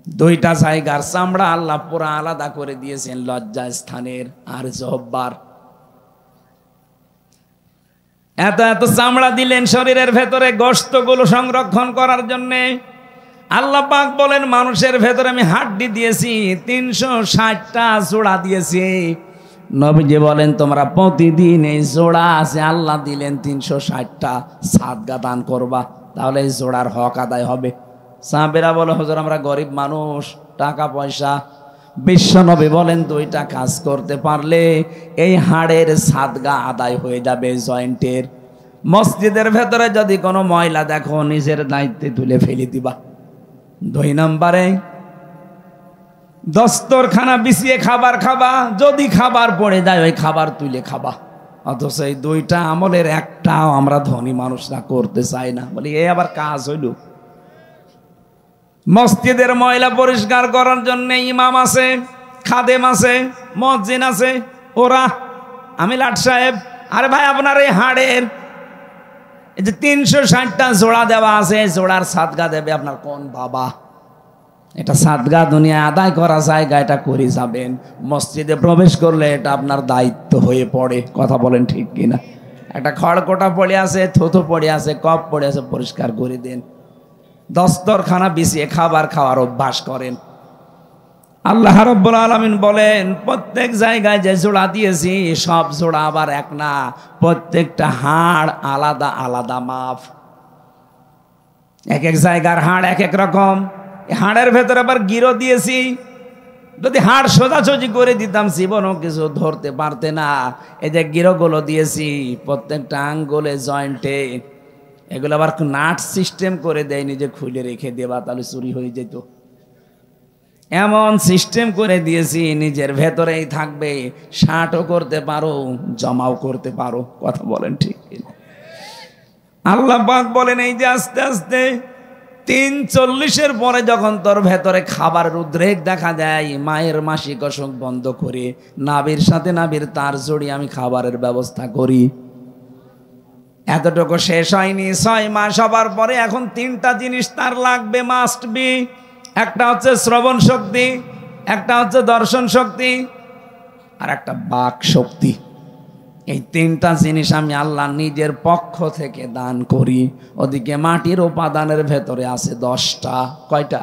দুইটা জায়গার চামড়া আল্লাহ পুরা আলাদা করে দিয়েছেন, লজ্জা স্থানের আর জহ্বার। এত এত চামড়া দিলেন শরীরের ভেতরে গোশতগুলো সংরক্ষণ করার জন্যে। আল্লাহ পাক বলেন মানুষের ভেতরে আমি হাড্ডি দিয়েছি 360টা জোড়া দিয়েছি। নবীজি বলেন তোমরা প্রতিদিন এই জোড়া আছে আল্লাহ দিলেন 360টা সাদগা দান করবা, তাহলে এই জোড়ার হক আদায় হবে। সাহাবেরা বলে হুজুর আমরা গরিব মানুষ, টাকা পয়সা। বিশ্বনবী বলেন দুইটা কাজ করতে পারলে এই হাড়ের সাদগা আদায় হয়ে যাবে জয়েন্টের। মসজিদের ভেতরে যদি কোনো ময়লা দেখো নিজের দায়িত্বে তুলে ফেলে দিবা। 2 নম্বরে দস্তরখানা বিছিয়ে খাবার খাবা, যদি খাবার পড়ে যায় ওই খাবার তুলে খাবা। অথচ এই দুইটা আমলের একটাও আমরা ধনী মানুষরা করতে চাই না। বলি এই আবার কাজ হইল? মসজিদের ময়লা পরিষ্কার করার জন্য ইমাম আছে, খাদেম আছে, মুয়াজ্জিন আছে, ওরা আমি লাট সাহেব। আরে ভাই আপনার এই হাড়ের এই যে 360টা জোড়া দেওয়া আছে, জোড়ার সাদগা দেবে আপনার কোন বাবা? এটা সাদগা দুনিয়া আদায় করা জায়গা, এটা করে যাবেন। মসজিদে প্রবেশ করলে এটা আপনার দায়িত্ব হয়ে পড়ে। কথা বলেন ঠিক কিনা? একটা খড়কোটা পড়ে আছে, থুথু পড়ে আছে, কপ পড়ে আছে, পরিষ্কার করে দেন। দস্তরখানা বিছিয়ে খাবার খাওয়ার অভ্যাস করেন। আল্লাহ রাব্বুল আলামিন বলেন প্রত্যেক জায়গায় যে জোড়া দিয়েছি সব জোড়া আবার এক না, প্রত্যেকটা হাড় আলাদা আলাদা মাপ। এক এক জায়গার হাড় এক এক রকম। হাড়ের ভেতরে আবার গিরো দিয়েছি। যদি হাড় সোজাসুজি করে দিতাম জীবনও কিছু ধরতে পারতে না। এই যে গিরোগুলো দিয়েছি প্রত্যেকটা আঙ্গুলে জয়েন্টে, এগুলো আবার নাট সিস্টেম করে দেয়নি যে খুলে রেখে দেবা তাহলে চুরি হয়ে যেত। এমন সিস্টেম করে দিয়েছি নিজের ভেতরেই থাকবে, শার্টও করতে পারো, জমাও করতে পারো। কথা বলেন ঠিক কিনা? আল্লাহ পাক বলেন এই যে আস্তে আস্তে 3:40-এর পরে যখন তোর ভেতরে খাবারের উদ্রেক দেখা যায়, মায়ের মাসিক অসুখ বন্ধ করে নাভির সাথে নাভির তার জড়িয়ে আমি খাবারের ব্যবস্থা করি। এতটুকু শেষ হয়নি, 6 মাস হবার পরে এখন 3টা জিনিস তার লাগবে, মাস্ট বি। একটা হচ্ছে শ্রবণ শক্তি, একটা হচ্ছে দর্শন শক্তি, আর একটা বাক শক্তি। এই 3টা জিনিস আমি আল্লাহ নিজের পক্ষ থেকে দান করি। ওদিকে মাটির উপাদানের ভেতরে আছে 10টা। কয়টা?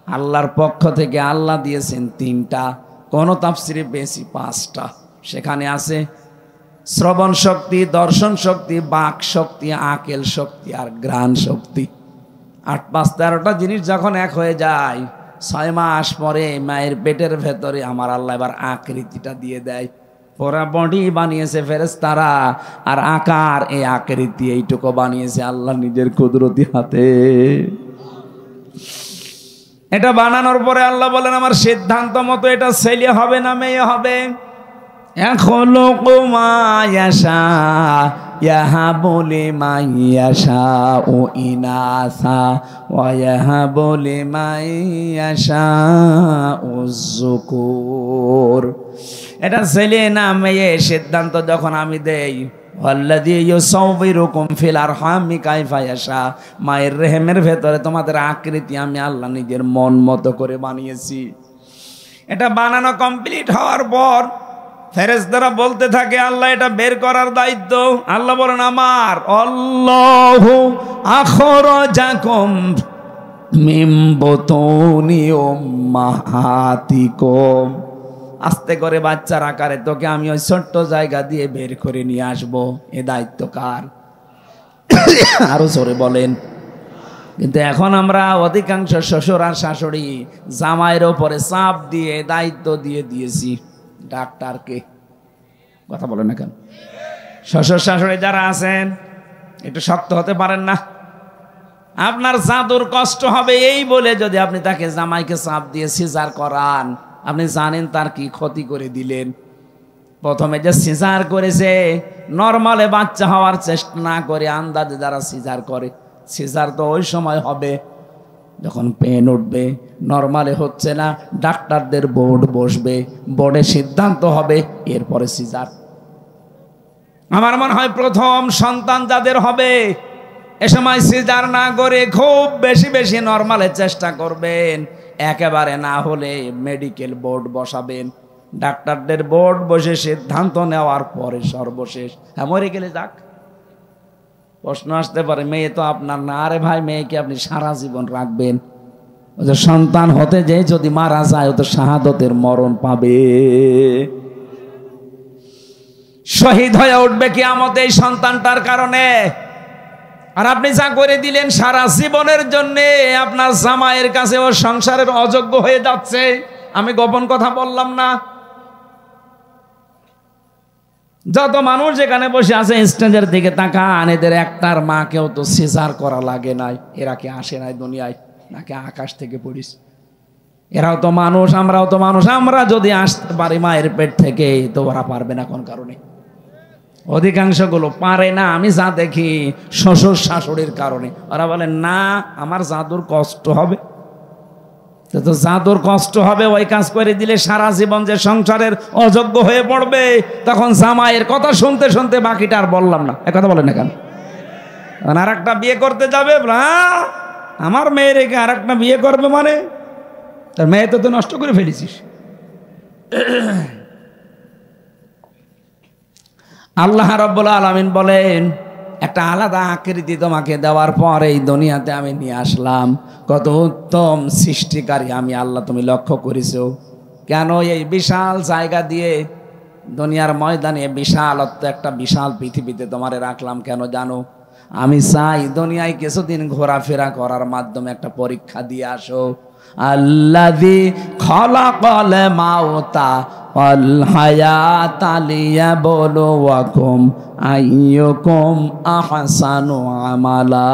আল্লাহর পক্ষ থেকে আল্লাহ দিয়েছেন 3টা, কোন তাফসিরে বেশি 5টা। সেখানে আছে শ্রবণ শক্তি, দর্শন শক্তি, বাক শক্তি, আকেল শক্তি আর ঘ্রাণ শক্তি। 8, 5, 13টা জিনিস যখন এক হয়ে যায়, 6 মাস পরে মায়ের পেটের ভেতরে আমার আল্লাহ এবার আকৃতিটা দিয়ে দেয়। পুরা বডি বানিয়েছে ফেরেশতারা, আর আকার এই আকৃতি এইটুকু বানিয়েছে আল্লাহ নিজের কুদরতি হাতে। এটা বানানোর পরে আল্লাহ বলেন আমার সিদ্ধান্ত মতো এটা ছেলে হবে না মেয়ে হবে। এটা ছেলে না মেয়ে সিদ্ধান্ত যখন আমি দেই, মায়ের রেহেমের ভেতরে তোমাদের আকৃতি আমি আল্লাহ নিজের মন মতো করে বানিয়েছি। এটা বানানো কমপ্লিট হওয়ার পর ফেরেশতারা বলতে থাকে আল্লাহ এটা বের করার দায়িত্ব। আল্লাহ বলেন আমার আল্লাহু আখরাজাকুম মিন বুতুনি উম্মাহাতিকুম। আস্তে করে বাচ্চার আকারে তোকে আমি ওই ছোট্ট জায়গা দিয়ে বের করে নিয়ে আসবো। এ দায়িত্ব কার? আরো জোরে বলেন। কিন্তু এখন আমরা অধিকাংশ শ্বশুর আর শাশুড়ি জামাইয়ের ওপরে চাপ দিয়ে দায়িত্ব দিয়ে দিয়েছি ডাক্তারকে। কথা বলেন না কেন? শ্বশুর শাশুড়ি যারা আছেন একটু শক্ত হতে পারেন না? আপনার জাদুর কষ্ট হবে এই বলে যদি আপনি তাকে জামাইকে চাপ দিয়ে সিজার করান, আপনি জানেন তার কি ক্ষতি করে দিলেন। প্রথমে যে সিজার করেছে নরমালে বাচ্চা হওয়ার চেষ্টা না করে আন্দাজে যারা সিজার করে, সিজার তো ওই সময় হবে যখন পেন উঠবে, নরমালে হচ্ছে না, ডাক্তারদের বোর্ড বসবে, বোর্ডে সিদ্ধান্ত হবে, এরপরে সিজার। আমার মনে হয় প্রথম সন্তান যাদের হবে এ সময় সিজার না করে খুব বেশি বেশি নরমালের চেষ্টা করবেন। একেবারে না হলে মেডিকেল বোর্ড বসাবেন, ডাক্তারদের বোর্ড বসে সিদ্ধান্ত নেওয়ার পরে সর্বশেষ। হ্যাঁ, মরে গেলে যাক। প্রশ্ন আসতে পারে, মেয়ে তো আপনার না। আরে ভাই, মেয়েকে আপনি সারা জীবন রাখবেন। ও যে সন্তান হতে যে যদি মারা যায়, ও তো শাহাদতের মরণ পাবে, শহীদ হয়ে উঠবে কিয়ামতে এই সন্তানটার কারণে। আর আপনি যা করে দিলেন সারা জীবনের জন্য, আপনার জামাইয়ের কাছে ও সংসারের অযোগ্য হয়ে যাচ্ছে। আমি গোপন কথা বললাম না। যত মানুষ যেখানে বসে আছে স্টেজের দিকে তাকান, এদের একটার মাকেও তো সিজার করা লাগে নাই। এরা কি আসে নাই দুনিয়ায়, নাকি আকাশ থেকে পড়িস? এরাও তো মানুষ, আমরাও তো মানুষ। আমরা যদি আসতে পারি মায়ের পেট থেকে, তো ওরা পারবে না কোন কারণে? অধিকাংশ গুলো পারে না। আমি যা দেখি শ্বশুর শাশুড়ির কারণে। ওরা বলে না, আমার জাদুর কষ্ট হবে। তো জাদুর কষ্ট হবে, ওই কাজ করে দিলে সারা জীবন যে সংসারের অযোগ্য হয়ে পড়বে। তখন জামাইয়ের কথা শুনতে শুনতে বাকিটা আর বললাম না। একথা বলেন না কেন? আর একটা বিয়ে করতে যাবে, আমার মেয়ে রেখে আর একটা বিয়ে করবে মানে? তার মেয়ে তো নষ্ট করে ফেলেছিস। আল্লাহ রাব্বুল আলামিন বলেন, একটা আলাদা আকৃতি তোমাকে দেওয়ার পর এই দুনিয়াতে আমি নিয়ে আসলাম। কত উত্তম সৃষ্টিকারী আমি আল্লাহ, তুমি লক্ষ্য করেছো? কেন এই বিশাল জায়গা দিয়ে দুনিয়ার ময়দানে বিশালত্ব একটা বিশাল পৃথিবীতে তোমারে রাখলাম কেন জানো? আমি চাই দুনিয়ায় কিছুদিন ঘোরাফেরা করার মাধ্যমে একটা পরীক্ষা দিয়ে আসো। আল্লাযী খালাকাল মাউতা ওয়াল হায়াতা লিয়াবলুয়াকুম আইয়ুকুম আহসানু আমালা।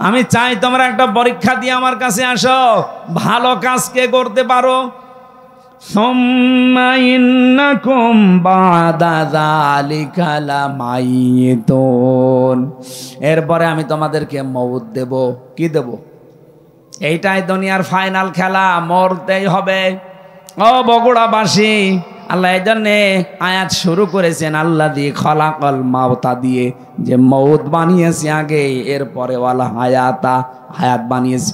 আমি চাই তোমরা একটা পরীক্ষা দিয়ে আমার কাছে আসো, ভালো কাজ কে করতে পারো। সুম্মা ইন্নাকুম বাদা যালিকা লামাইয়িতুন। এরপরে আমি তোমাদেরকে মওত দেব। কি দেব? এইটাই দুনিয়ার ফাইনাল খেলা, মরতেই হবে। ও বগুড়াবাসী, আল্লাহ এই জন্যে আয়াত শুরু করেছেন আল্লাযী খালাকাল মাউতা দিয়ে, যে মৌত বানিয়েছে আগে, এরপরে ওয়াল হায়াতা, হায়াত বানিয়েছে।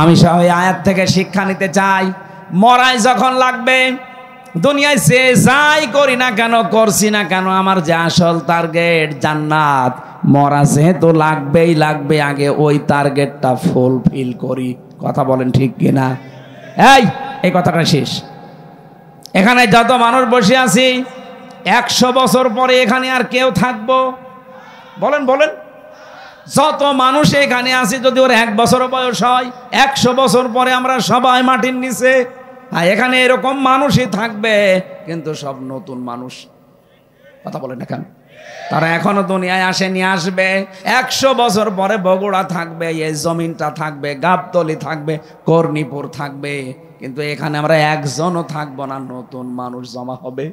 আমি সব এই আয়াত থেকে শিক্ষা নিতে চাই। মরাই যখন লাগবে, দুনিয়ায় সে যাই করি না কেন, করছি না কেন, আমার যে আসল টার্গেট জান্নাত, মরা যেহেতু লাগবেই লাগবে, আগে ওই টার্গেটটা ফুলফিল করি। কথা বলেন ঠিক কিনা? এই কথাটা শেষ। এখানে যত মানুষ বসে আছি, 100 বছর পরে এখানে আর কেউ থাকবো? বলেন বলেন। যত মানুষ এখানে আছি, যদি ওর 1 বছর বয়স হয়, 100 বছর পরে আমরা সবাই মাটির নিচে। আর এখানে এরকম মানুষই থাকবে, কিন্তু সব নতুন মানুষ। কথা বলেন না কেন? তারা এখনো দুনিয়ায় আসেনি, আসবে। 100 বছর পরে বগুড়া থাকবে, এই জমিনটা থাকবে, গাবতলী থাকবে, কর্ণীপুর থাকবে, কিন্তু এখানে আমরা একজনও থাকবো না, নতুন মানুষ জমা হবে।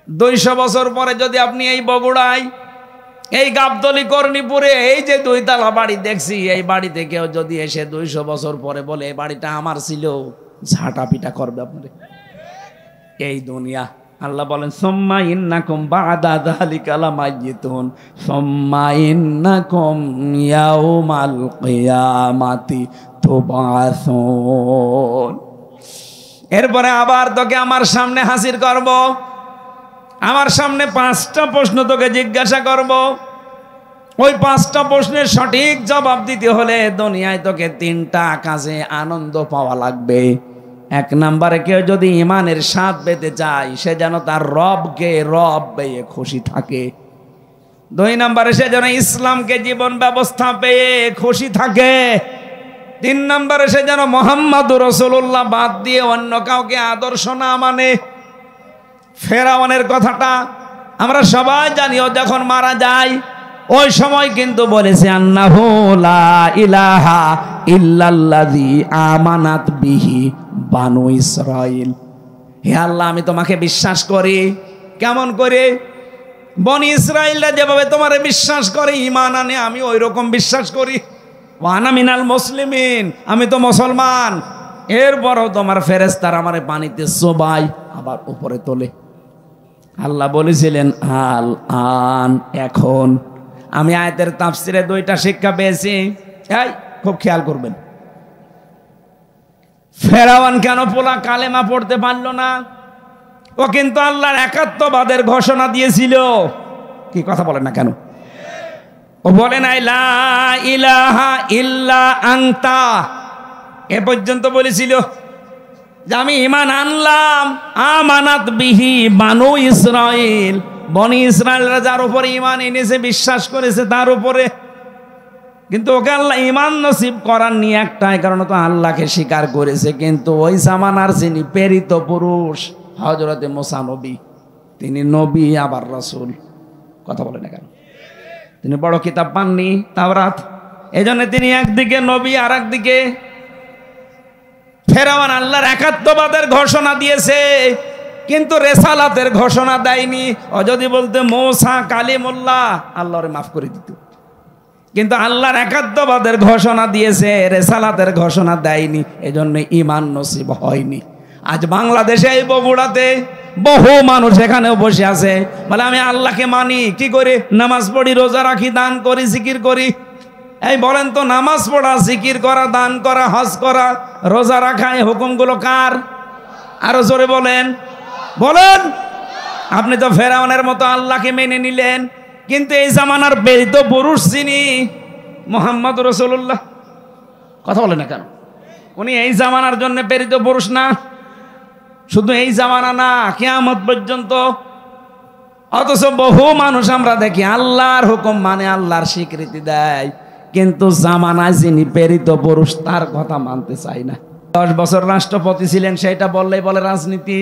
200 বছর পরে যদি আপনি এই বগুড়ায়, এই গাবতলী, কর্ণীপুরে এই যে 2 তলা বাড়ি দেখছি, এই বাড়িতে কেউ যদি এসে 200 বছর পরে বলে এই বাড়িটা আমার ছিল, ঝাঁটা পিটা করবে আপনাদের। এই দুনিয়া। আল্লাহ বলেন সুম্মা ইন্নাকুম বাদা যালিকা লামাইয়িতুন সুম্মা ইন্নাকুম ইয়াউমাল কিয়ামাতি তুবাসুন। এরপরে আবার তোকে আমার সামনে হাজির করব, আমার সামনে 5টা প্রশ্ন তোকে জিজ্ঞাসা করব। ওই 5টা প্রশ্নের সঠিক জবাব দিতে হলে দুনিয়ায় তোকে 3টা কাজে আনন্দ পাওয়া লাগবে। 1 নম্বরে কেউ যদি ইমানের স্বাদ পেতে চায়, সে যেন তার রবকে রব পেয়ে খুশি থাকে। 2 নম্বরে সে যেন ইসলামকে জীবন ব্যবস্থা পেয়ে খুশি থাকে। 3 নম্বরে সে যেন মুহাম্মাদুর রাসূলুল্লাহ বাদ দিয়ে অন্য কাউকে আদর্শ না মানে। ফেরাউনের কথাটা আমরা সবাই জানি, ও যখন মারা যায় ওই সময় কিন্তু বলেছে আন্নাহু লা ইলাহা ইল্লাল্লাযী আমানাত বিহি বানু ইসরাইল। হে আল্লাহ, আমি তোমাকে বিশ্বাস করি। কেমন করে? বনি ইসরাইলরা যেভাবে তোমারে বিশ্বাস করে, ঈমান আনে, আমি ওই রকম বিশ্বাস করি। ওয়ানা মিনাল মুসলিমিন, আমি তো মুসলমান। এরপরও তোমার ফেরেশতারা আমারে পানিতে চোবাই আবার উপরে তোলে। আল্লাহ বলেছিলেন আল আন, এখন। আমি আয়াতের তাফসিরে 2টা শিক্ষা পেয়েছি, এই খুব খেয়াল করবেন। ফেরাউন কেন পোলা কালেমা পড়তে পারলো না? ও কিন্তু আল্লাহর একাত্মবাদের ঘোষণা দিয়েছিল। কি কথা বলেন না কেন? ও বলে নাই লা ইলাহা ইল্লা আনতা, এ পর্যন্ত বলেছিল যে আমি ঈমান আনলাম। আমানাত বিহি বানু ইসরাইল, বনি ইসরায়েলরা যার উপরে ঈমান এনেছে, বিশ্বাস করেছে তার উপরে। কিন্তু ওকে আল্লাহ ঈমান নসিব করাননি একটাই কারণ, তো আল্লাহকে স্বীকার করেছে। কিন্তু ওই জামানার যিনি প্রেরিত পুরুষ হযরতে মুসা নবী, তিনি নবী আবার রাসূল। কথা বলে না কেন? তিনি বড় কিতাব পাননি, তাওরাত। এজন্য তিনি একদিকে নবী আর একদিকে ফেরাউন। আল্লাহর একাত্মবাদের ঘোষণা দিয়েছে কিন্তু রেসালাতের ঘোষণা দেয়নি। ও যদি বলতে মুসা কালিমুল্লাহ, আল্লাহরে মাফ করে দিত। কিন্তু আল্লাহর একাত্মবাদের ঘোষণা দিয়েছে, রেসালাতের ঘোষণা দেয়নি, এজন্য ঈমান নসিব হয়নি। আজ বাংলাদেশে এই বগুড়াতে বহু মানুষ এখানেও বসে আছে, বলে আমি আল্লাহকে মানি। কি করে? নামাজ পড়ি, রোজা রাখি, দান করি, জিকির করি। এই বলেন তো, নামাজ পড়া, জিকির করা, দান করা, হজ করা, রোজা রাখা, এই হুকুমগুলো কার? আরো জোরে বলেন, বলেন। আপনি তো ফেরাউনের মতো আল্লাহকে মেনে নিলেন, কিন্তু এই জামানার প্রেরিত পুরুষ যিনি মুহাম্মদ রাসূলুল্লাহ, কথা বলেন না কেন? উনি এই জামানার জন্য প্রেরিত পুরুষ না? শুধু এই জামানা না, কিয়ামত পর্যন্ত। অথচ বহু মানুষ আমরা দেখি আল্লাহর হুকুম মানে, আল্লাহর স্বীকৃতি দেয়, কিন্তু জামানায় যিনি প্রেরিত পুরুষ তার কথা মানতে চায় না। 10 বছর রাষ্ট্রপতি ছিলেন, সেটা বললেই বলে রাজনীতি।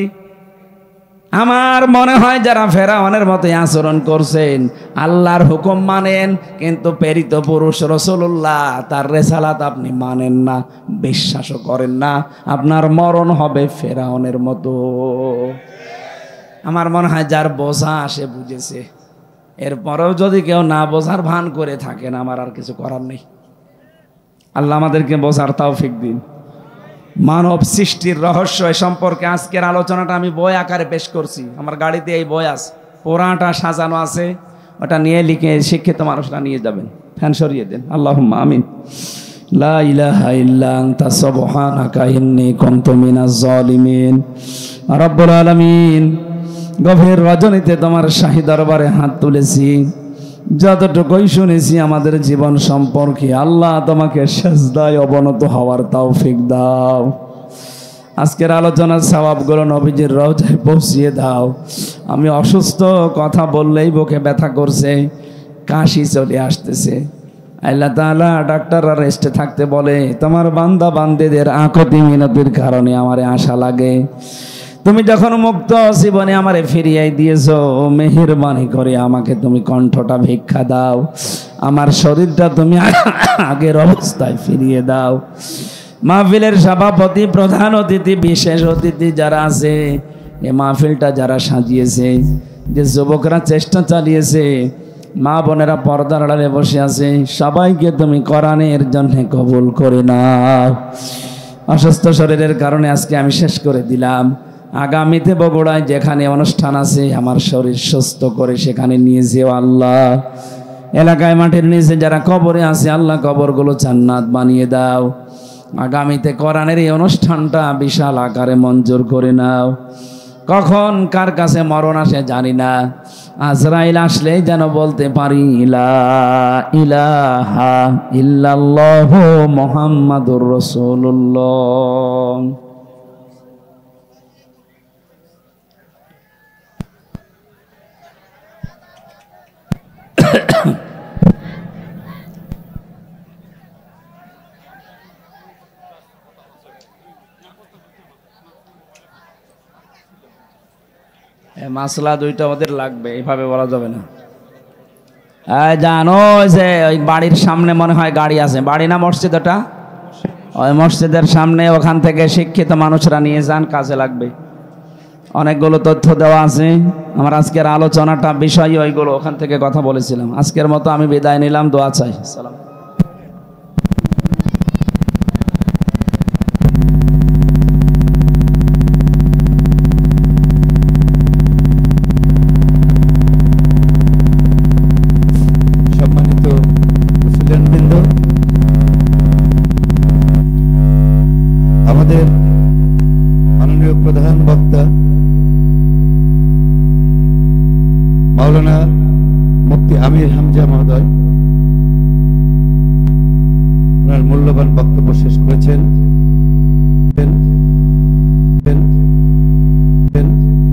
আমার মনে হয় যারা ফেরাউনের মতো আচরণ করছেন, আল্লাহর হুকুম মানেন কিন্তু প্রেরিত পুরুষ রাসূলুল্লাহ তার রেসালাত আপনি মানেন না, বিশ্বাসও করেন না, আপনার মরণ হবে ফেরাউনের মতো। আমার মনে হয় যার বোঝা সে বুঝেছে। এরপরেও যদি কেউ না বোঝার ভান করে থাকেন, আমার আর কিছু করার নেই। আল্লাহ আমাদেরকে বোঝার তৌফিক দিন। মানব সৃষ্টির রহস্য এ সম্পর্কে আজকের আলোচনাটা আমি বই আকারে পেশ করছি। আমার গাড়িতে এই বই আছে, পুরাটা সাজানো আছে, ওটা নিয়ে লিখে শিক্ষিত মানুষরা নিয়ে যাবেন। ফ্যান সরিয়ে দেন, আল্লাহুম্মা আমিন। লা ইলাহা ইল্লা আনতা সুবহানাকা ইন্নী কুনতু মিনাজ জালিমিন। রব্বুল আলামিন, গভীর রজনীতে তোমার শাহী দরবারে হাত তুলেছি, যতটুকুই শুনেছি আমাদের জীবন সম্পর্কে, আল্লাহ তোমাকে সেজদায় অবনত হওয়ার তৌফিক দাও। আজকের আলোচনার সওয়াবগুলো নবীজির রওজায় পৌঁছিয়ে দাও। আমি অসুস্থ, কথা বললেই বুকে ব্যথা করছে, কাশি চলে আসতেছে। আল্লাহ তাআলা ডাক্তাররা রেস্টে থাকতে বলে, তোমার বান্দা বান্দিদের আকুতি মিনতির কারণে আমারে আশা লাগে। তুমি যখন মুক্ত জীবনে আমারে ফিরিয়ে দিয়েছো, মেহেরবানি করে আমাকে তুমি কণ্ঠটা ভিক্ষা দাও, আমার শরীরটা তুমি আগের অবস্থায় ফিরিয়ে দাও। মাহফিলের সভাপতি, প্রধান অতিথি, বিশেষ অতিথি যারা আছে, এই মাহফিলটা যারা সাজিয়েছে, যে যুবকরা চেষ্টা চালিয়েছে, মা বোনেরা পর্দার আড়ালে বসে আছে, সবাইকে তুমি কোরআনের জন্য কবুল করে নাও। অসুস্থ শরীরের কারণে আজকে আমি শেষ করে দিলাম। আগামীতে বগুড়ায় যেখানে অনুষ্ঠান আছে, আমার শরীর সুস্থ করে সেখানে নিয়ে যেও আল্লাহ। এলাকায় মাটির নিচে যারা কবরে আছে, আল্লাহ কবরগুলো জান্নাত বানিয়ে দাও। আগামীতে কোরআনের এই অনুষ্ঠানটা বিশাল আকারে মঞ্জুর করে নাও। কখন কার কাছে মরণ আসে জানি না, আজরাইল আসলেই যেন বলতে পারি লা ইলাহা ইল্লাল্লাহু মুহাম্মাদুর রাসূলুল্লাহ। মাসলা দুইটা ওদের লাগবে, এইভাবে বলা যাবে না। জানো যে ওই বাড়ির সামনে মনে হয় গাড়ি আছে, বাড়ি না মসজিদ ওটা? ওই মসজিদের সামনে, ওখান থেকে শিক্ষিত মানুষরা নিয়ে যান, কাজে লাগবে। অনেকগুলো তথ্য দেওয়া আছে। আমার আজকের আলোচনাটা বিষয় ওইগুলো, ওখান থেকে কথা বলেছিলাম। আজকের মতো আমি বিদায় নিলাম, দোয়া চাই। সালাম। আমাদের প্রধান বক্তা মাওলানা মুফতি আমির হামজা মহোদয় ওনার মূল্যবান বক্তব্য শেষ করেছেন।